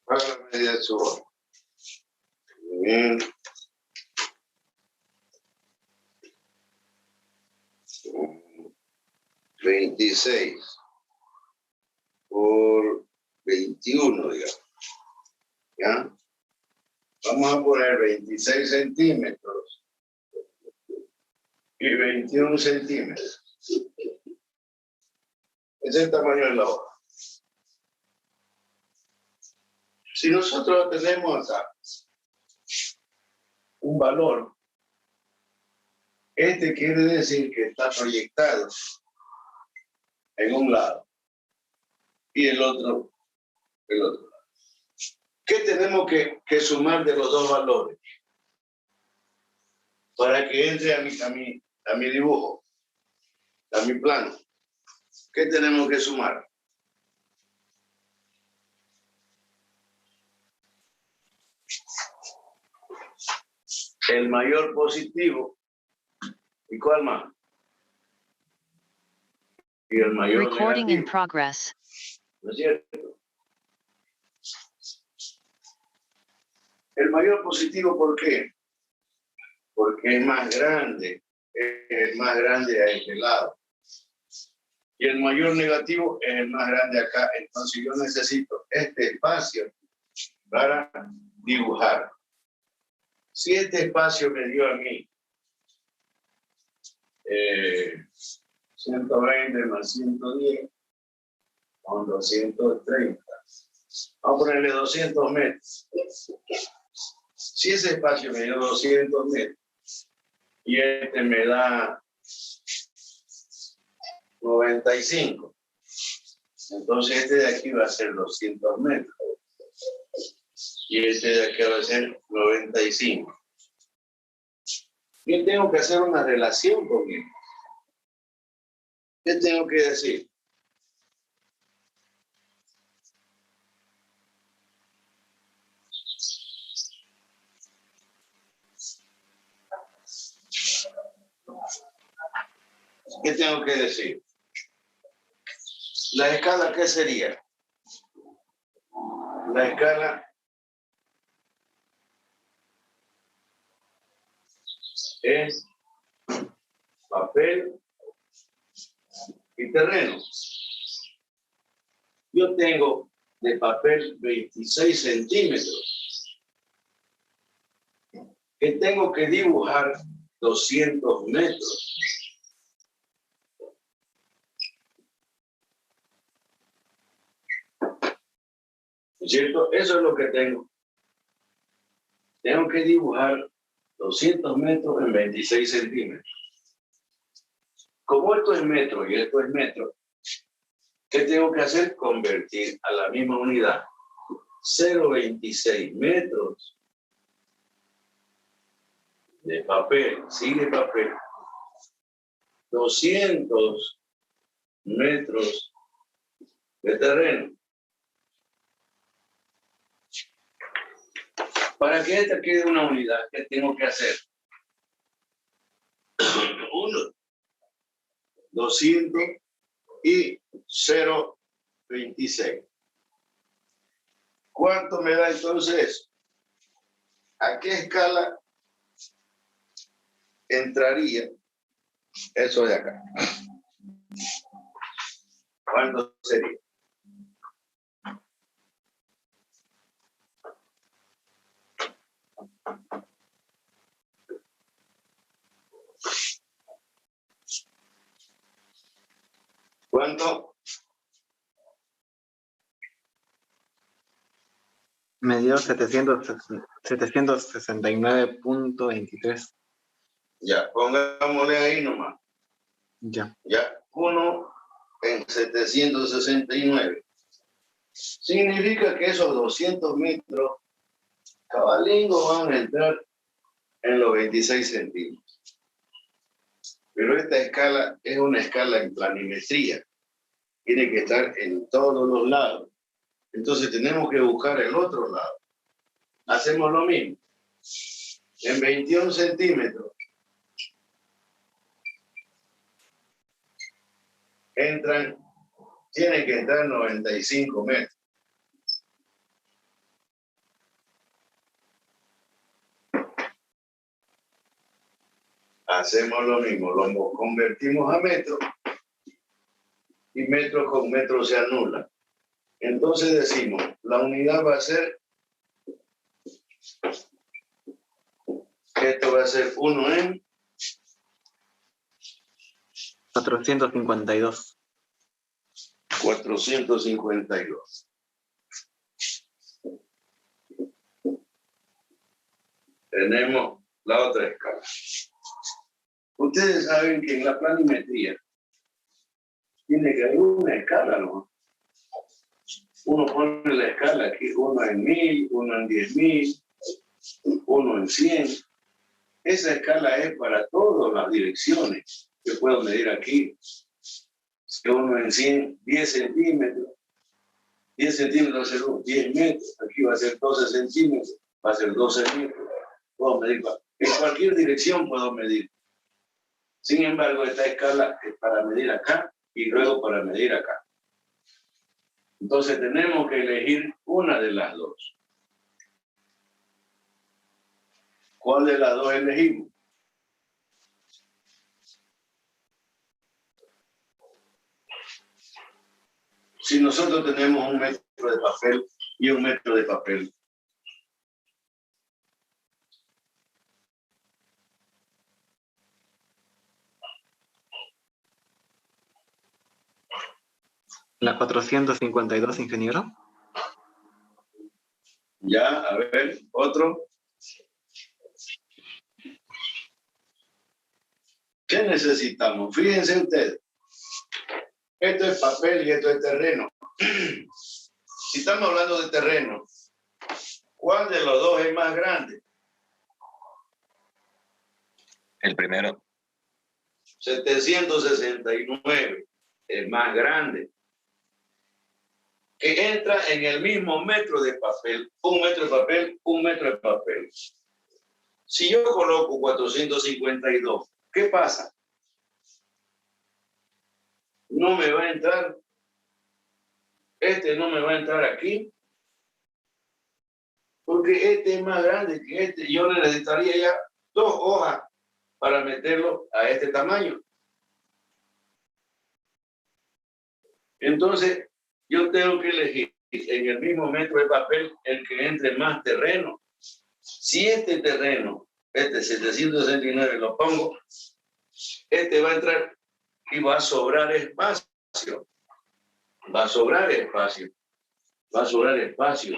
¿Cuál es la medida de su hoja? Bien. 26 por 21, digamos. ¿Ya? Vamos a poner 26 centímetros y 21 centímetros. Ese es el tamaño de la hoja. Si nosotros tenemos acá un valor, este quiere decir que está proyectado en un lado y el otro lado. ¿Qué tenemos que sumar de los dos valores para que entre a mi dibujo, a mi plano? ¿Qué tenemos que sumar? El mayor positivo. ¿Y cuál más? Y el mayor Recording in negativo. progress. ¿No es cierto? El mayor positivo, ¿por qué? Porque es más grande a este lado. Y el mayor negativo es el más grande acá. Entonces yo necesito este espacio para dibujar. Si este espacio me dio a mí 120 más 110 con 230. Vamos a ponerle 200 metros. Si ese espacio me dio 200 metros y este me da 95. Entonces este de aquí va a ser 200 metros. Y este de aquí va a ser 95. Yo tengo que hacer una relación con él. ¿Qué tengo que decir? ¿Qué tengo que decir? ¿La escala qué sería? La escala es papel y terreno. Yo tengo de papel 26 centímetros que tengo que dibujar 200 metros. ¿Cierto? Eso es lo que tengo. Tengo que dibujar 200 metros en 26 centímetros. Como esto es metro y esto es metro, ¿qué tengo que hacer? Convertir a la misma unidad. 0,26 metros de papel, sigue papel. 200 metros de terreno. Para que esta quede una unidad, ¿qué tengo que hacer? 1, 200 y 0,26. ¿Cuánto me da entonces? ¿A qué escala entraría eso de acá? ¿Cuánto sería? ¿Cuánto? Me dio 769.23. Ya, pongámosle ahí nomás. Ya. Ya, 1 en 769. Significa que esos 200 metros cabalingos van a entrar en los 26 centímetros. Pero esta escala es una escala en planimetría. Tiene que estar en todos los lados. Entonces tenemos que buscar el otro lado. Hacemos lo mismo. En 21 centímetros tienen que entrar 95 metros. Hacemos lo mismo, lo convertimos a metro y metro con metro se anula. Entonces decimos, la unidad va a ser, esto va a ser 1 en 452. 452. Tenemos la otra escala. Ustedes saben que en la planimetría tiene que haber una escala, ¿no? Uno pone la escala aquí, 1 en 1000, 1 en 10.000, 1 en 100. Esa escala es para todas las direcciones que puedo medir aquí. Si 1 en 100, 10 centímetros. 10 centímetros va a ser 10 metros. Aquí va a ser 12 centímetros, va a ser 12 metros. Puedo medir. En cualquier dirección puedo medir. Sin embargo, esta escala es para medir acá y luego para medir acá. Entonces tenemos que elegir una de las dos. ¿Cuál de las dos elegimos? Si nosotros tenemos 1 metro de papel y 1 metro de papel, La 452, ingeniero. ya, a ver, otro. ¿Qué necesitamos? Fíjense ustedes. Esto es papel y esto es terreno. Si estamos hablando de terreno, ¿cuál de los dos es más grande? El primero. 769 es más grande. Que entra en el mismo metro de papel. Un metro de papel, un metro de papel. Si yo coloco 452, ¿qué pasa? No me va a entrar. Este no me va a entrar aquí. Porque este es más grande que este. Yo necesitaría ya 2 hojas para meterlo a este tamaño. Entonces, yo tengo que elegir en el mismo metro de papel el que entre más terreno. Si este terreno, este 769 lo pongo, este va a entrar y va a sobrar espacio. Va a sobrar espacio. Va a sobrar espacio.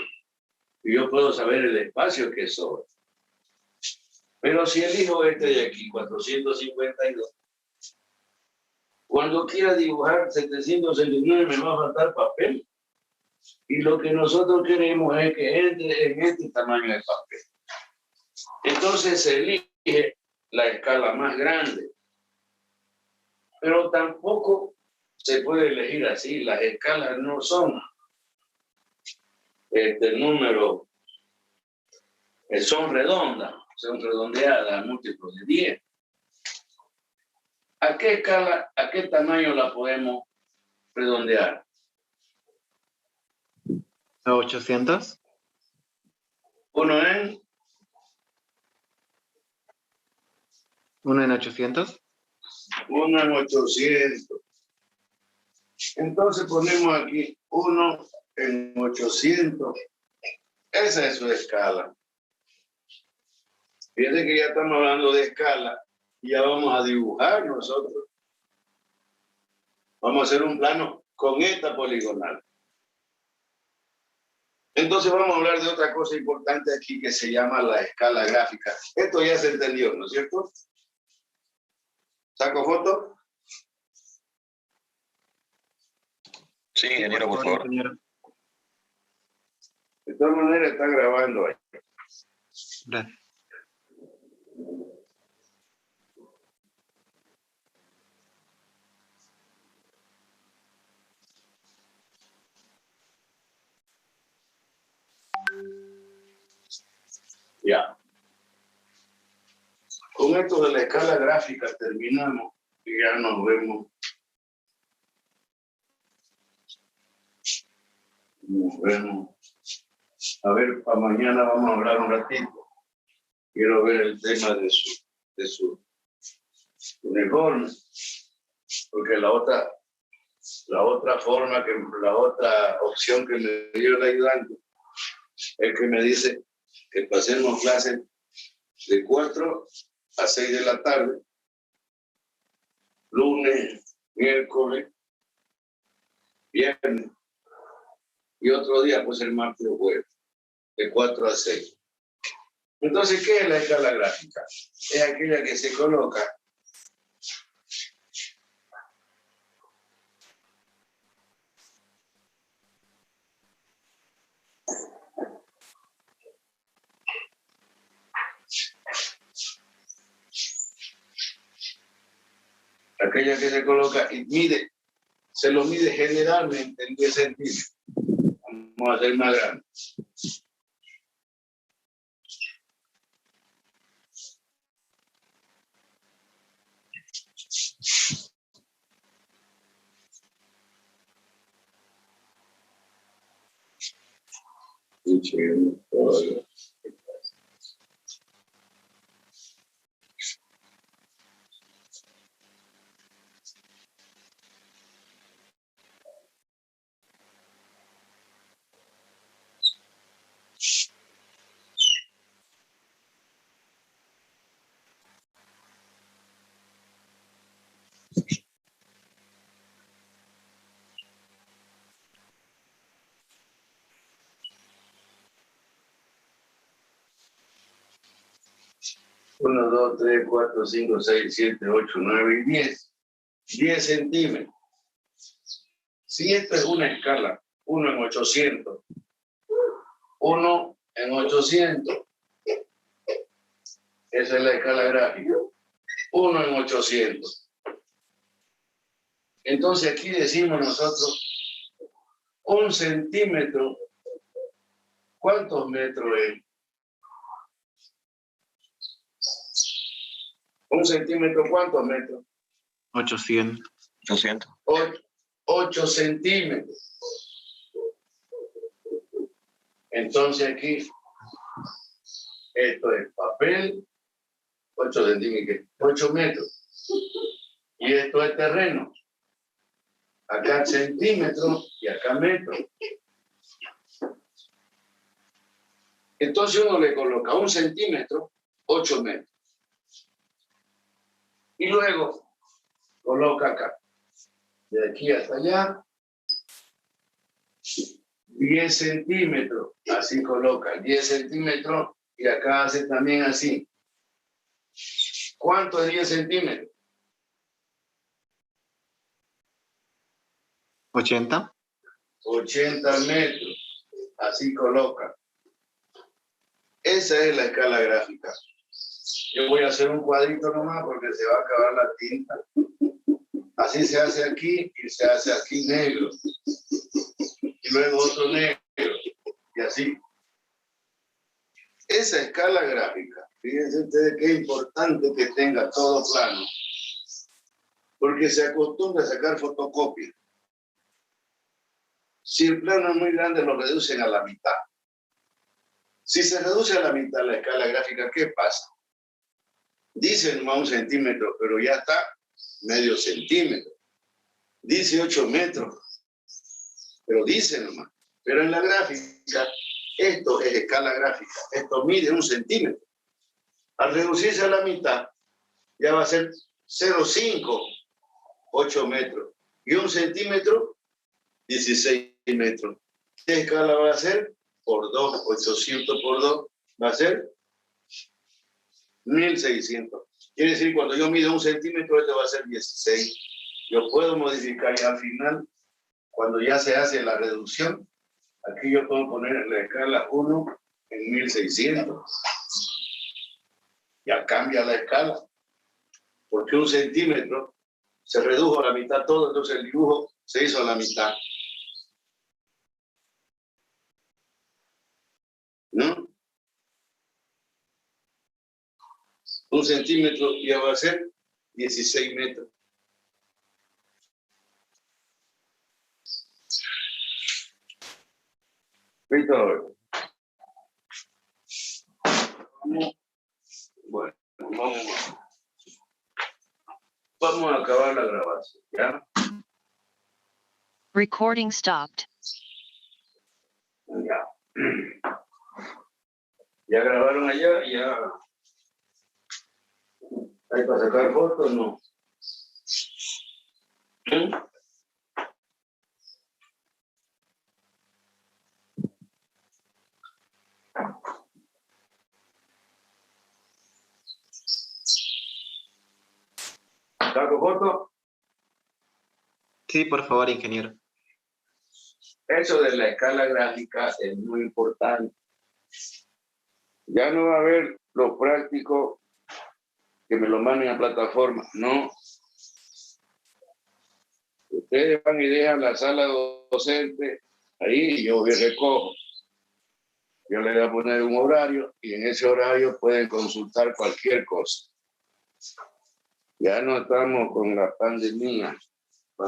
Y yo puedo saber el espacio que sobra. Pero si elijo este de aquí, 452, cuando quiera dibujar 769 me va a faltar papel. Y lo que nosotros queremos es que entre en este tamaño de papel. Entonces se elige la escala más grande. Pero tampoco se puede elegir así. Las escalas no son número, son redondas, son redondeadas, múltiplos de 10. ¿A qué escala, a qué tamaño la podemos redondear? ¿A 800? Uno en 800. 800. Entonces ponemos aquí 1 en 800. Esa es su escala. Fíjense que ya estamos hablando de escala y ya vamos a dibujar nosotros. Vamos a hacer un plano con esta poligonal. Entonces vamos a hablar de otra cosa importante aquí que se llama la escala gráfica. Esto ya se entendió, ¿no es cierto? ¿Saco foto? Sí, ingeniero, por favor. Ingeniero. De todas maneras está grabando ahí. Gracias. Ya. Con esto de la escala gráfica terminamos y ya nos vemos. Nos vemos. A ver, para mañana vamos a hablar un ratito. Quiero ver el tema de su uniforme. Porque la otra opción que me dio el ayudante es que me dice que pasemos clases de 4 a 6 de la tarde, lunes, miércoles, viernes, y otro día pues el martes o jueves, de 4 a 6. Entonces, ¿qué es la escala gráfica? Es aquella que se coloca y mide, se lo mide generalmente en 10 centímetros. Vamos a hacer más grande. 1, 2, 3, 4, 5, 6, 7, 8, 9 y 10. 10 centímetros. Si esto es una escala, 1 en 800. 1 en 800. Esa es la escala gráfica. 1 en 800. Entonces aquí decimos nosotros, 1 centímetro, ¿cuántos metros es? 1 centímetro, ¿cuántos metros? 800. 800. 8 centímetros. Entonces aquí, esto es papel, 8 centímetros, 8 metros. Y esto es terreno. Acá centímetros y acá metros. Entonces uno le coloca 1 centímetro, 8 metros. Y luego coloca acá, de aquí hasta allá, 10 centímetros, así coloca, 10 centímetros, y acá hace también así. ¿Cuánto es 10 centímetros? 80. 80 metros, así coloca. Esa es la escala gráfica. Yo voy a hacer un cuadrito nomás porque se va a acabar la tinta. Así se hace aquí y se hace aquí negro. Y luego otro negro. Y así. Esa escala gráfica, fíjense ustedes qué importante que tenga todo plano. Porque se acostumbra a sacar fotocopias. Si el plano es muy grande, lo reducen a la mitad. Si se reduce a la mitad la escala gráfica, ¿qué pasa? Dice nomás 1 centímetro, pero ya está medio centímetro. Dice 8 metros, pero dice nomás. Pero en la gráfica, esto es escala gráfica. Esto mide 1 centímetro. Al reducirse a la mitad, ya va a ser 0,5, 8 metros. Y 1 centímetro, 16 metros. ¿Qué escala va a ser? Por 2, 800 por 2, va a ser 1600. Quiere decir, cuando yo mido 1 centímetro, esto va a ser 16. Yo puedo modificar y al final, cuando ya se hace la reducción, aquí yo puedo poner la escala 1 en 1600. Ya cambia la escala. Porque 1 centímetro se redujo a la mitad todo, entonces el dibujo se hizo a la mitad. ¿No? 1 centímetro ya va a ser 16 metros. Víctor. Bueno, vamos a acabar la grabación, ¿ya? Recording stopped. Ya. ¿Ya grabaron allá? ¿Ya? ¿Hay para sacar fotos? No. ¿Saco foto? Sí, por favor, ingeniero. Eso de la escala gráfica es muy importante. Ya no va a haber lo práctico que me lo manden a plataforma, no. Ustedes van y dejan la sala docente ahí y yo recojo. Yo les voy a poner un horario y en ese horario pueden consultar cualquier cosa. Ya no estamos con la pandemia,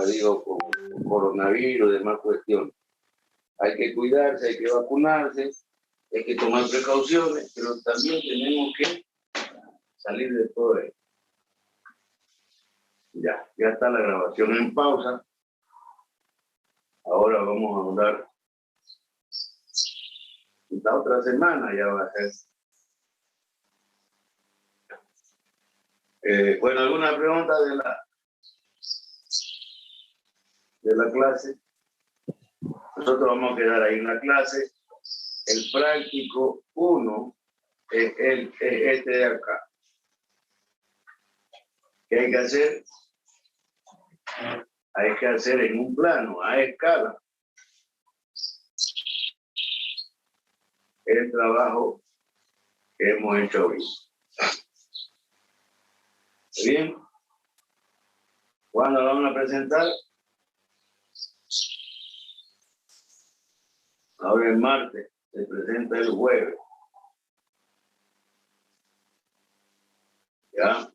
digo, con coronavirus y demás cuestiones. Hay que cuidarse, hay que vacunarse, hay que tomar precauciones, pero también tenemos que salir de todo esto. Ya está la grabación en pausa. Ahora vamos a hablar. La otra semana ya va a ser. Bueno, ¿alguna pregunta de la clase? Nosotros vamos a quedar ahí en la clase. El práctico 1 es este de acá. ¿Qué hay que hacer? Hay que hacer en un plano, a escala, el trabajo que hemos hecho hoy. ¿Bien? ¿Cuándo lo van a presentar? Ahora es martes, se presenta el jueves. ¿Ya?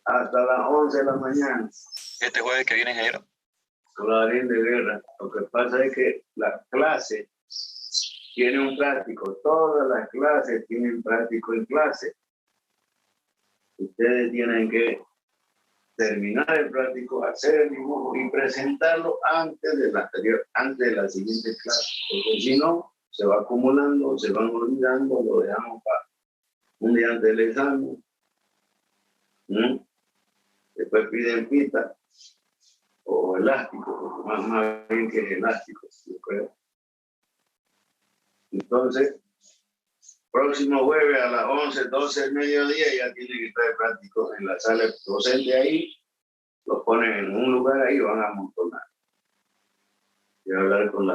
Hasta las 11 de la mañana. Este jueves que viene, ingeniero. Clarín de guerra. Lo que pasa es que la clase tiene un práctico. Todas las clases tienen práctico en clase. Ustedes tienen que terminar el práctico, hacer el dibujo y presentarlo antes de la anterior, antes de la siguiente clase. Porque si no, se va acumulando, se van olvidando, lo dejamos para un día antes del examen. Después piden pita o elástico, porque más bien que es elástico, yo creo. Entonces, próximo jueves a las 11, 12 del mediodía ya tienen que estar prácticos en la sala docente ahí, los ponen en un lugar ahí y van a amontonar. Voy a hablar con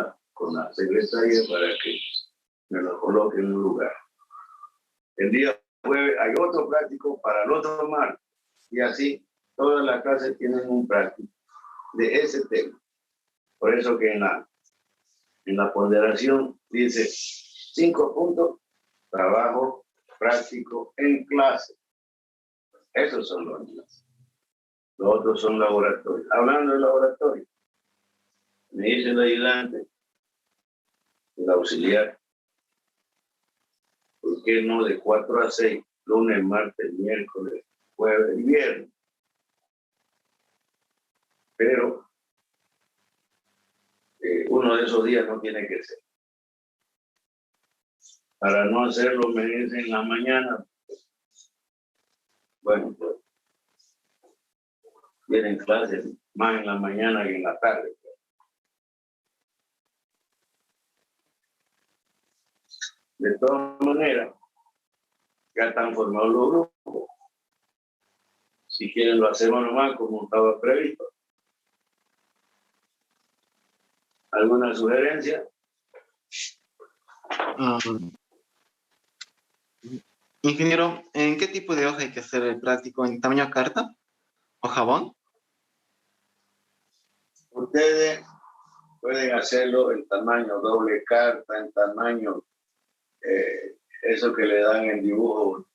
la secretaria para que me lo coloque en un lugar. El día jueves hay otro práctico para el otro martes y así todas las clases tienen un práctico de ese tema. Por eso que en la ponderación dice 5 puntos, trabajo práctico en clase. Esos son los clases. Los otros son laboratorios. Hablando de laboratorio, me dice el ayudante, el auxiliar, ¿por qué no de 4 a 6, lunes, martes, miércoles, jueves y viernes? Pero uno de esos días no tiene que ser. Para no hacerlo, me dicen en la mañana. Bueno, pues vienen clases más en la mañana que en la tarde. De todas maneras, ya están formados los grupos. Si quieren lo hacemos nomás como estaba previsto. ¿Alguna sugerencia? Ingeniero, ¿en qué tipo de hoja hay que hacer el práctico? ¿En tamaño carta o jabón? Ustedes pueden hacerlo en tamaño doble carta, en tamaño, eso que le dan en dibujo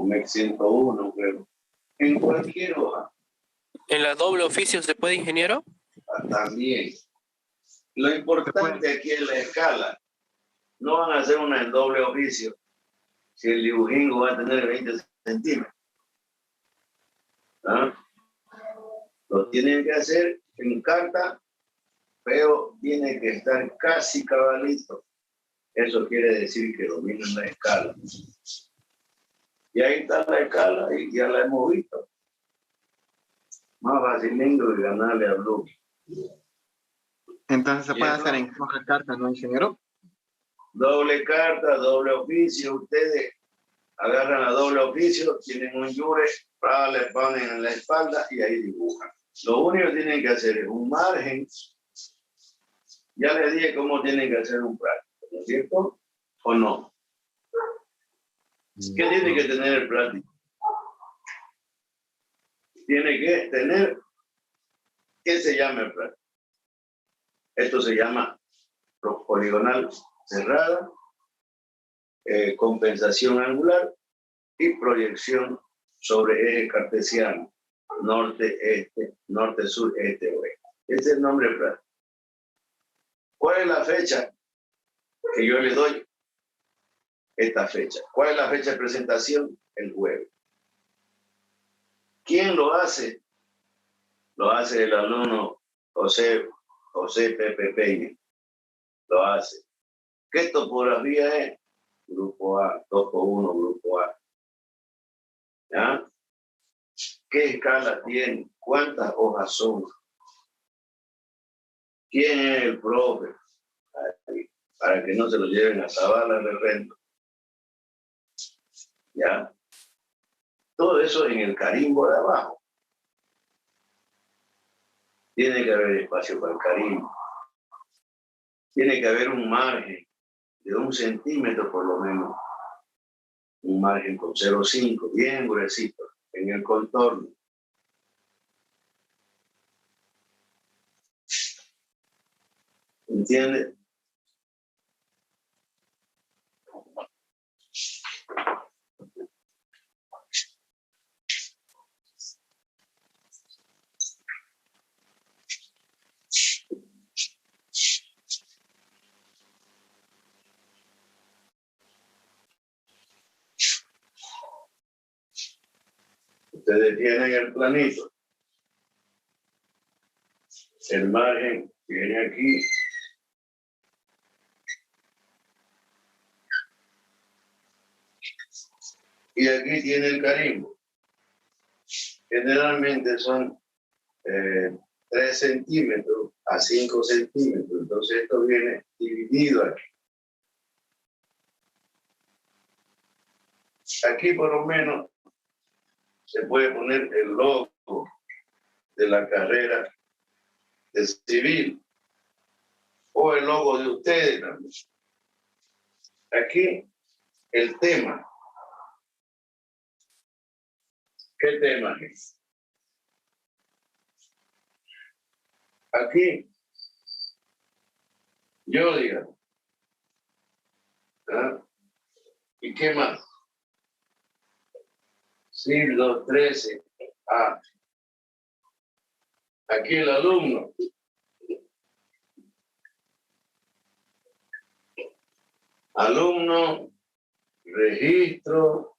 MEC 101, creo. En cualquier hoja. ¿En la doble oficio se puede, ingeniero? También. Lo importante aquí es la escala. No van a hacer una en doble oficio si el dibujingo va a tener 20 centímetros. ¿Ah? Lo tienen que hacer en carta, pero tiene que estar casi cabalito. Eso quiere decir que dominan la escala. Y ahí está la escala y ya la hemos visto. Más facilito que ganarle a Blue. Entonces se puede hacer en hoja carta, ¿no, ingeniero? Doble carta, doble oficio. Ustedes agarran la doble oficio, tienen un yure, le ponen en la espalda y ahí dibujan. Lo único que tienen que hacer es un margen. Ya les dije cómo tienen que hacer un práctico, ¿no es cierto? ¿O no? ¿Qué tiene que tener el práctico? Tiene que tener, ¿qué se llama el práctico? Esto se llama poligonal cerrada, compensación angular y proyección sobre eje cartesiano, norte-este, norte-sur, este-oeste. Ese es el nombre práctico. ¿Cuál es la fecha que yo le doy? Esta fecha. ¿Cuál es la fecha de presentación? El jueves. ¿Quién lo hace? Lo hace el alumno José Pepe Peña. Lo hace. ¿Qué topografía es? Grupo A, topo 1, grupo A. ¿Ya? ¿Qué escala tiene? ¿Cuántas hojas son? ¿Quién es el profe? Para que no se lo lleven a Zavala de rento. ¿Ya? Todo eso en el carimbo de abajo. Tiene que haber espacio para el carimbo. Tiene que haber un margen de 1 centímetro por lo menos. Un margen con 0,5, bien gruesito, en el contorno. ¿Entiendes? Ustedes tienen el planito. El margen viene aquí. Y aquí tiene el carimbo. Generalmente son 3 centímetros a 5 centímetros. Entonces esto viene dividido aquí. Aquí por lo menos se puede poner el logo de la carrera de civil o el logo de ustedes también. Aquí el tema. ¿Qué tema es? Aquí, yo digo. ¿Ah? ¿Y qué más? Siglo XIII. Ah. Aquí el alumno. Alumno, registro.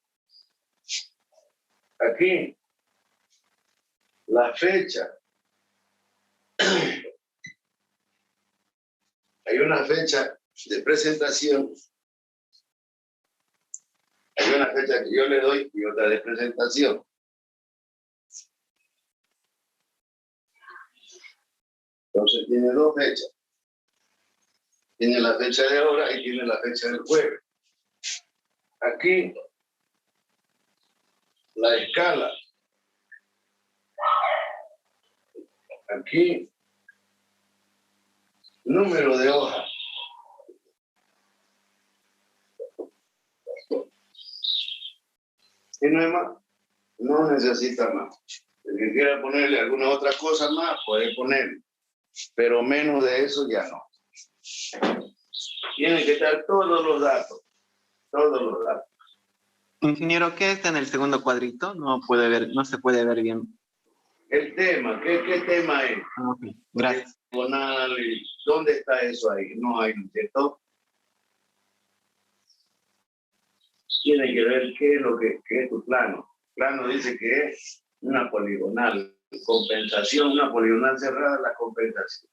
Aquí, la fecha. Hay una fecha de presentación. Hay una fecha que yo le doy y otra de presentación. Entonces tiene 2 fechas. Tiene la fecha de ahora y tiene la fecha del jueves. Aquí, la escala. Aquí, número de hoja. Y no hay más. No necesita más. El que quiera ponerle alguna otra cosa más, puede ponerle. Pero menos de eso ya no. Tienen que estar todos los datos. Todos los datos. Ingeniero, ¿qué está en el segundo cuadrito? No puede ver, no se puede ver bien. El tema, ¿qué tema es? Ok, gracias. ¿Dónde está eso ahí? No hay, ¿no es cierto? Tiene que ver qué es lo que es tu plano. El plano dice que es una poligonal, compensación, una poligonal cerrada, la compensación.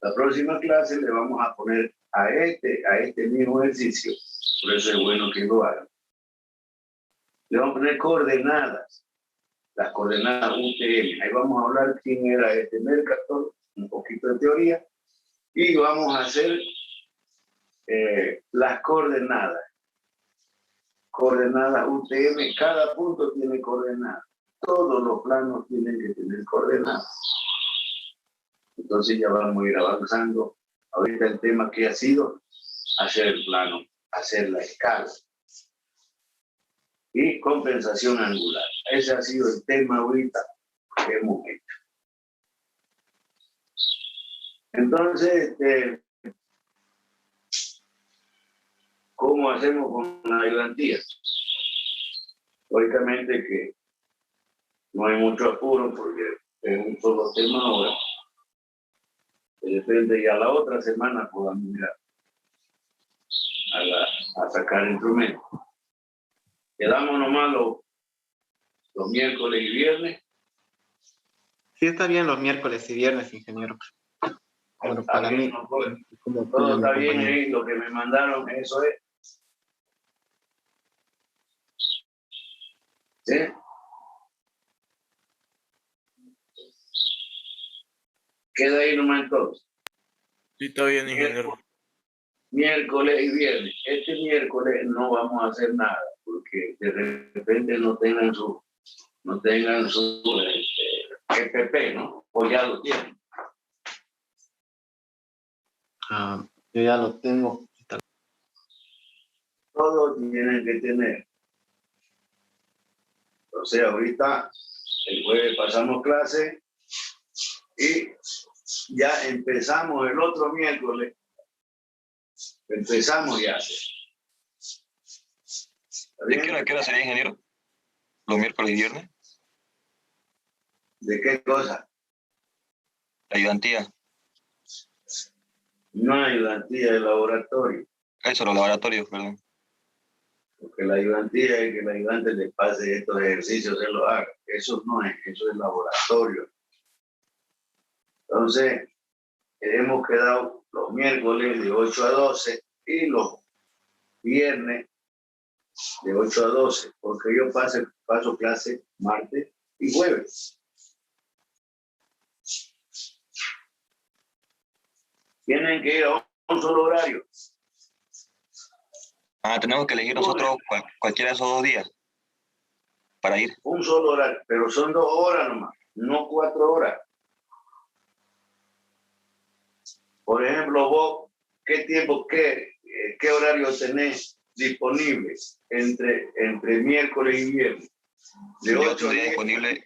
La próxima clase le vamos a poner a este mismo ejercicio, por eso es bueno que lo hagan. Le vamos a poner coordenadas, las coordenadas UTM. Ahí vamos a hablar quién era este Mercator, un poquito de teoría, y vamos a hacer las coordenadas. Coordenadas UTM, cada punto tiene coordenadas. Todos los planos tienen que tener coordenadas. Entonces ya vamos a ir avanzando. Ahorita el tema que ha sido hacer el plano, hacer la escala. Y compensación angular. Ese ha sido el tema ahorita que hemos hecho. Entonces, ¿cómo hacemos con la adelantía? Lógicamente que no hay mucho apuro porque es un solo tema ahora. De repente ya la otra semana podamos ir a sacar instrumentos. Quedamos nomás los miércoles y viernes. Sí, está bien los miércoles y viernes, ingeniero. Bueno, Está para bien, mí, no, pues, como todo está bien compañero. ahí, lo que me mandaron, eso es. ¿Sí? Queda ahí nomás entonces. Sí, está bien, ingeniero. Miércoles y viernes. Este miércoles no vamos a hacer nada, porque de repente no tengan su no tengan su EPP, ¿no? O ya lo tienen. Yo ya lo tengo. Todos tienen que tener. O sea, ahorita, el jueves pasamos clase y ya empezamos el otro miércoles. Empezamos ya. ¿De qué hora sería, ingeniero? ¿Los miércoles y viernes? ¿De qué cosa? La ayudantía. No hay ayudantía de laboratorio. Eso, los laboratorios, perdón. Porque la ayudantía es que el ayudante le pase estos ejercicios, él lo haga. Eso no es, eso es laboratorio. Entonces, hemos quedado los miércoles de 8 a 12 y los viernes de 8 a 12, porque yo paso clase martes y jueves. Tienen que ir a un solo horario. Tenemos que elegir nosotros cualquiera de esos 2 días para ir. Un solo horario, pero son 2 horas nomás, no 4 horas. Por ejemplo, vos, ¿qué tiempo, qué horario tenés disponible entre miércoles y viernes? Yo tendría disponible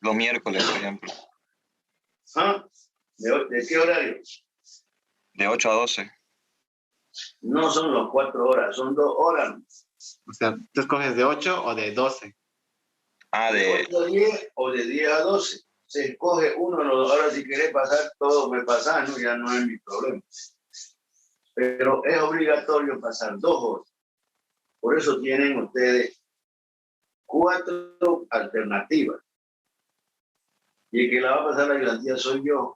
los miércoles, por ejemplo. ¿Ah? ¿De qué horario? De 8 a 12. No son las 4 horas, son 2 horas. O sea, ¿tú escoges de 8 o de 12? De 8 a 10 o de 10 a 12. Se escoge uno de los dos. Ahora, si querés pasar todo, me pasás, ¿no? Ya no es mi problema. Pero es obligatorio pasar 2 horas. Por eso tienen ustedes 4 alternativas. Y el que la va a pasar la ayudantía soy yo.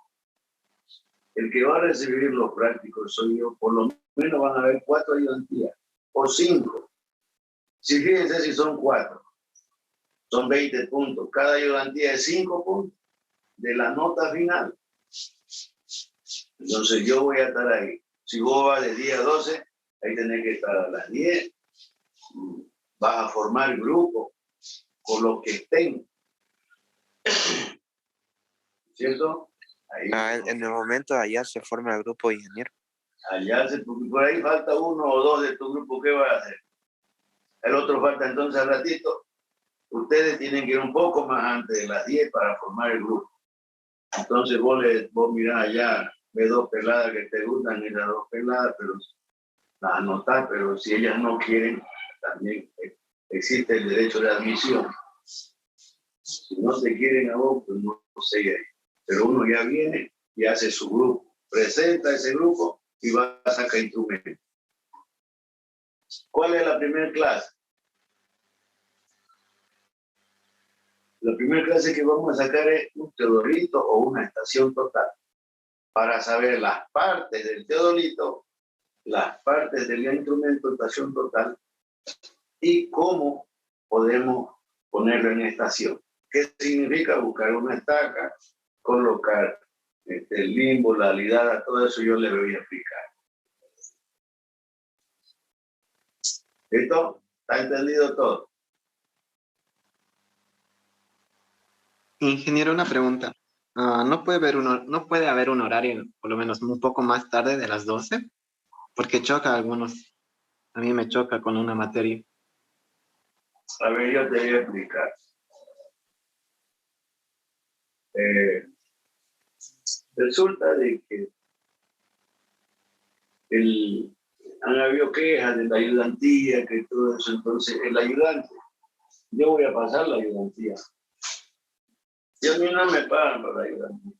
El que va a recibir los prácticos soy yo. Por lo menos van a haber 4 ayudantías o 5. Si fíjense si son 4, son 20 puntos. Cada ayudantía es 5 puntos de la nota final. Entonces yo voy a estar ahí. Si vos vas de 10 a 12, ahí tenés que estar a las 10. Vas a formar grupo con los que estén. ¿Cierto? Ahí, en el momento allá se forma el grupo de ingeniero. Allá, porque por ahí falta 1 o 2 de tu grupo, ¿qué va a hacer? El otro falta entonces al ratito. Ustedes tienen que ir un poco más antes de las 10 para formar el grupo. Entonces vos mirás allá, ves 2 peladas que te gustan, esas 2 peladas, pero las anotás, pero si ellas no quieren, también existe el derecho de admisión. Si no te quieren a vos, pues no sé. Pero uno ya viene y hace su grupo, presenta ese grupo y va a sacar instrumentos. ¿Cuál es la primera clase? La primera clase que vamos a sacar es un teodolito o una estación total para saber las partes del teodolito, las partes del instrumento, estación total, y cómo podemos ponerlo en estación. ¿Qué significa? Buscar una estaca, colocar el limbo, la alidada, todo eso yo le voy a explicar. ¿Listo? ¿Está entendido todo? Ingeniero, una pregunta. ¿No puede haber un horario, por lo menos un poco más tarde de las 12? Porque choca a algunos. A mí me choca con una materia. A ver, yo te voy a explicar. Resulta de que han habido quejas de la ayudantía, que todo eso. Entonces, el ayudante, yo voy a pasar la ayudantía. Y a mí no me pagan por la ayudantía.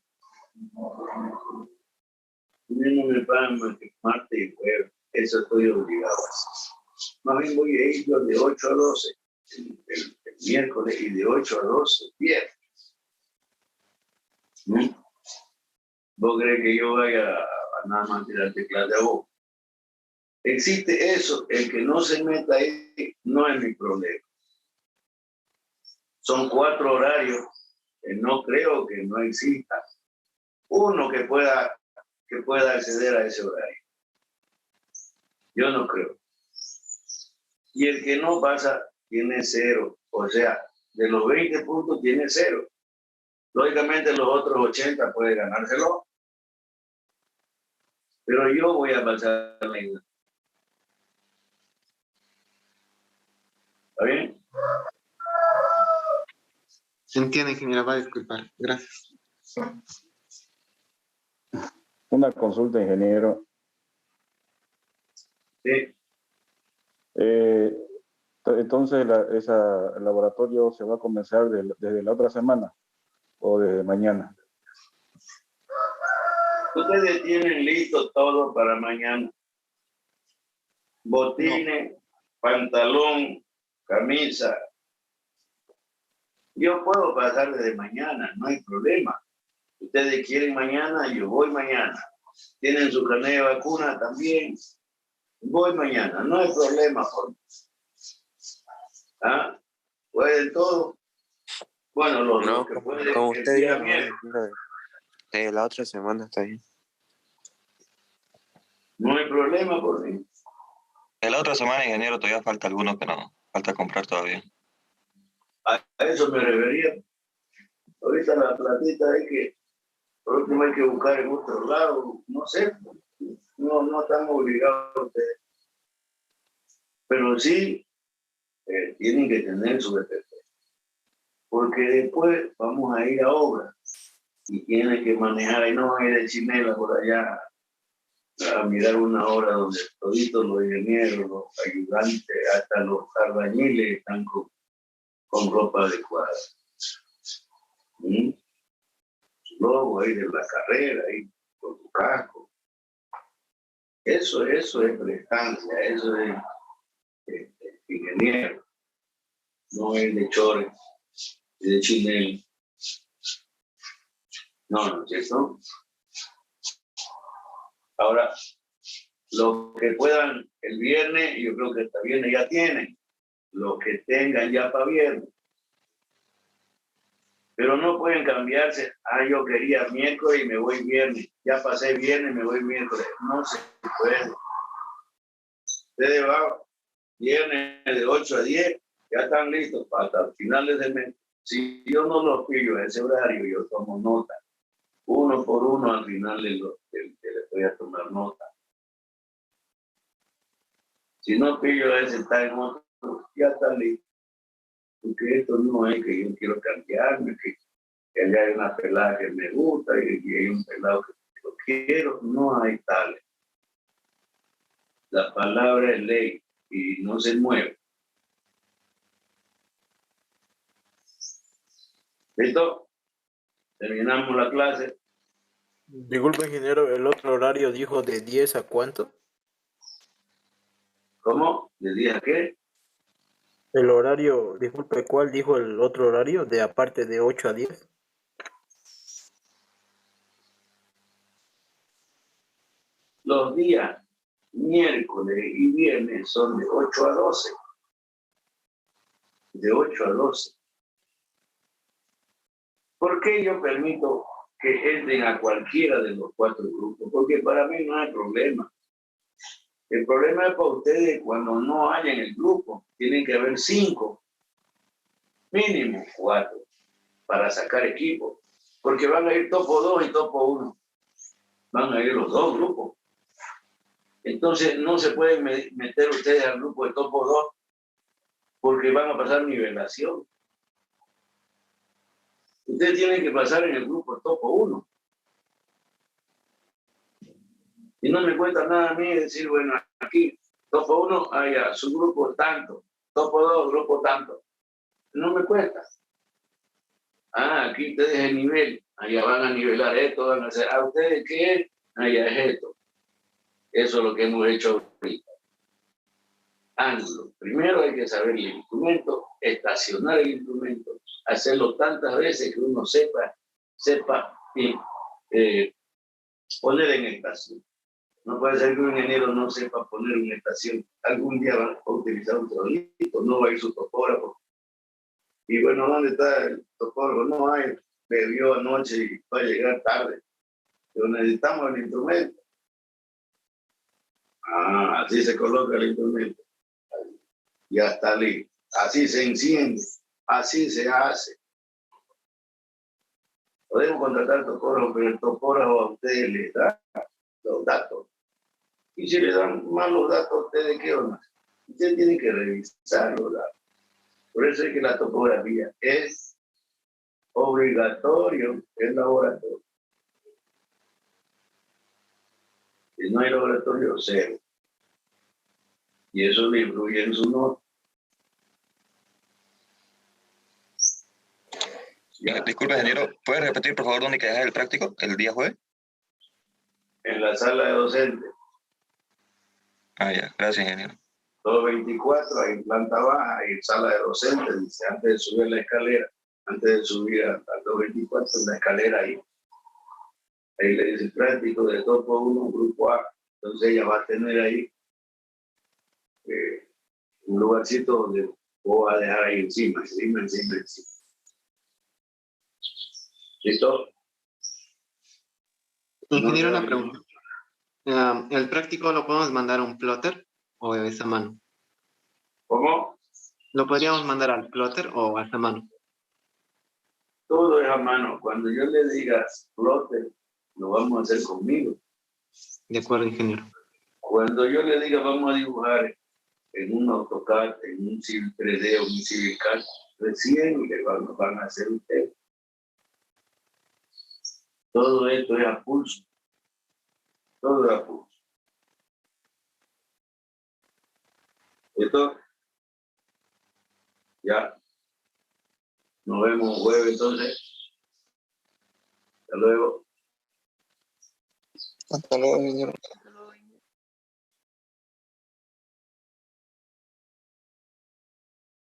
A mí no me pagan más que martes y jueves. Eso estoy obligado a hacer. Más bien voy a ir yo de 8 a 12 el miércoles y de 8 a 12 viernes. ¿Vos crees que yo vaya a nada más tirarte clase a vos? Existe eso, el que no se meta ahí no es mi problema. Son 4 horarios, no creo que no exista uno que pueda acceder a ese horario. Yo no creo. Y el que no pasa tiene 0, o sea, de los 20 puntos tiene 0. Lógicamente los otros 80 puede ganárselo. Pero yo voy a pasar la isla. ¿Está bien? Se entiende, ingeniero, va a disculpar. Gracias. Una consulta, ingeniero. Sí. Entonces, el laboratorio se va a comenzar desde la otra semana o desde mañana. Ustedes tienen listo todo para mañana. Botines, pantalón, camisa. Yo puedo pasar desde mañana, no hay problema. Ustedes quieren mañana, yo voy mañana. Tienen su carnet de vacuna también. Voy mañana, no hay problema. ¿Ah? ¿Pueden todo? Bueno, los que pueden. Como el usted día diga, miércoles. la otra semana está bien. No hay problema por mí. De la otra semana, ingeniero, todavía falta alguno que no. Falta comprar todavía. A eso me refería. Ahorita la platita hay que, por último hay que buscar en otro lado, no sé, no están obligados ustedes. Pero sí tienen que tener su EPP. Porque después vamos a ir a obra y tienen que manejar, y no ir de chinela por allá a mirar una obra donde toditos los ingenieros, los ayudantes, hasta los albañiles están con ropa adecuada. Su logo ahí de la carrera, ahí con su casco. Eso es prestancia, eso es ingeniero. No es de chores, es de chinelo. No es cierto. Ahora, los que puedan el viernes, yo creo que hasta viernes ya tienen. Los que tengan ya para viernes. Pero no pueden cambiarse. Yo quería miércoles y me voy viernes. Ya pasé viernes, me voy miércoles. No se puede. Ustedes van viernes de 8 a 10, ya están listos para hasta finales de mes. Si yo no los pillo en ese horario, yo tomo nota. Uno por uno al final les voy a tomar nota. Si no pillo ese, está en otro, ya está listo. Porque esto no es que yo quiero cambiarme, que allá hay una pelada que me gusta y hay un pelado que lo quiero. No hay tal. La palabra es ley y no se mueve. ¿Listo? Terminamos la clase. Disculpe, ingeniero, el otro horario dijo de 10 a cuánto. ¿Cómo? ¿Le dije a qué? El horario, disculpe, ¿cuál dijo el otro horario? De aparte de 8 a 10. Los días miércoles y viernes son de 8 a 12. De 8 a 12. ¿Por qué yo permito que entren a cualquiera de los 4 grupos? Porque para mí no hay problema. El problema es para ustedes cuando no haya en el grupo. Tienen que haber 5, mínimo 4, para sacar equipo. Porque van a ir topo 2 y topo 1. Van a ir los 2 grupos. Entonces no se pueden meter ustedes al grupo de topo 2 porque van a pasar nivelación. Ustedes tienen que pasar en el grupo topo 1. Y no me cuesta nada a mí decir, bueno, aquí, topo 1, allá, su grupo tanto, topo 2, grupo tanto. No me cuesta. Aquí ustedes el nivel, allá van a nivelar esto, van a hacer, ¿ustedes qué es? Allá es esto. Eso es lo que hemos hecho ahorita. Ángulo. Primero hay que saber el instrumento, estacionar el instrumento, hacerlo tantas veces que uno sepa y poner en estación. No puede ser que un ingeniero no sepa poner una estación. Algún día va a utilizar un trolito, no va a ir su topógrafo. Y bueno, ¿dónde está el topógrafo? No hay, bebió anoche y va a llegar tarde. Pero necesitamos el instrumento. Así se coloca el instrumento. Ya está listo. Así se enciende. Así se hace. Podemos contratar topógrafo, pero el topógrafo a ustedes les da los datos. Y si le dan malos datos a ustedes, ¿qué onda? Ustedes tienen que revisar los datos. Por eso es que la topografía es obligatorio en laboratorio. Si no hay laboratorio, cero. Y eso le influye en su nota. Disculpe, ingeniero, ¿puede repetir, por favor, dónde queda el práctico el día jueves? En la sala de docentes. Ah, ya, gracias, ingeniero. Los 24 hay en planta baja y en sala de docentes, dice, antes de subir la escalera, antes de subir a los 24 en la escalera ahí le dice práctico de topo 1, grupo A. Entonces ella va a tener ahí un lugarcito donde vos vas a dejar ahí encima. ¿Listo? Ingeniero, una pregunta. ¿El práctico lo podemos mandar a un plotter o es a mano? ¿Cómo? ¿Lo podríamos mandar al plotter o a mano? Todo es a mano. Cuando yo le diga plotter, lo vamos a hacer conmigo. De acuerdo, ingeniero. Cuando yo le diga vamos a dibujar en un AutoCAD, en un Civil 3D o un Civil CAD, recién le van a hacer ustedes. Todo esto es a pulso. Todo es a pulso. ¿Listo? Ya. Nos vemos jueves entonces. Hasta luego. Hasta luego, ingeniero.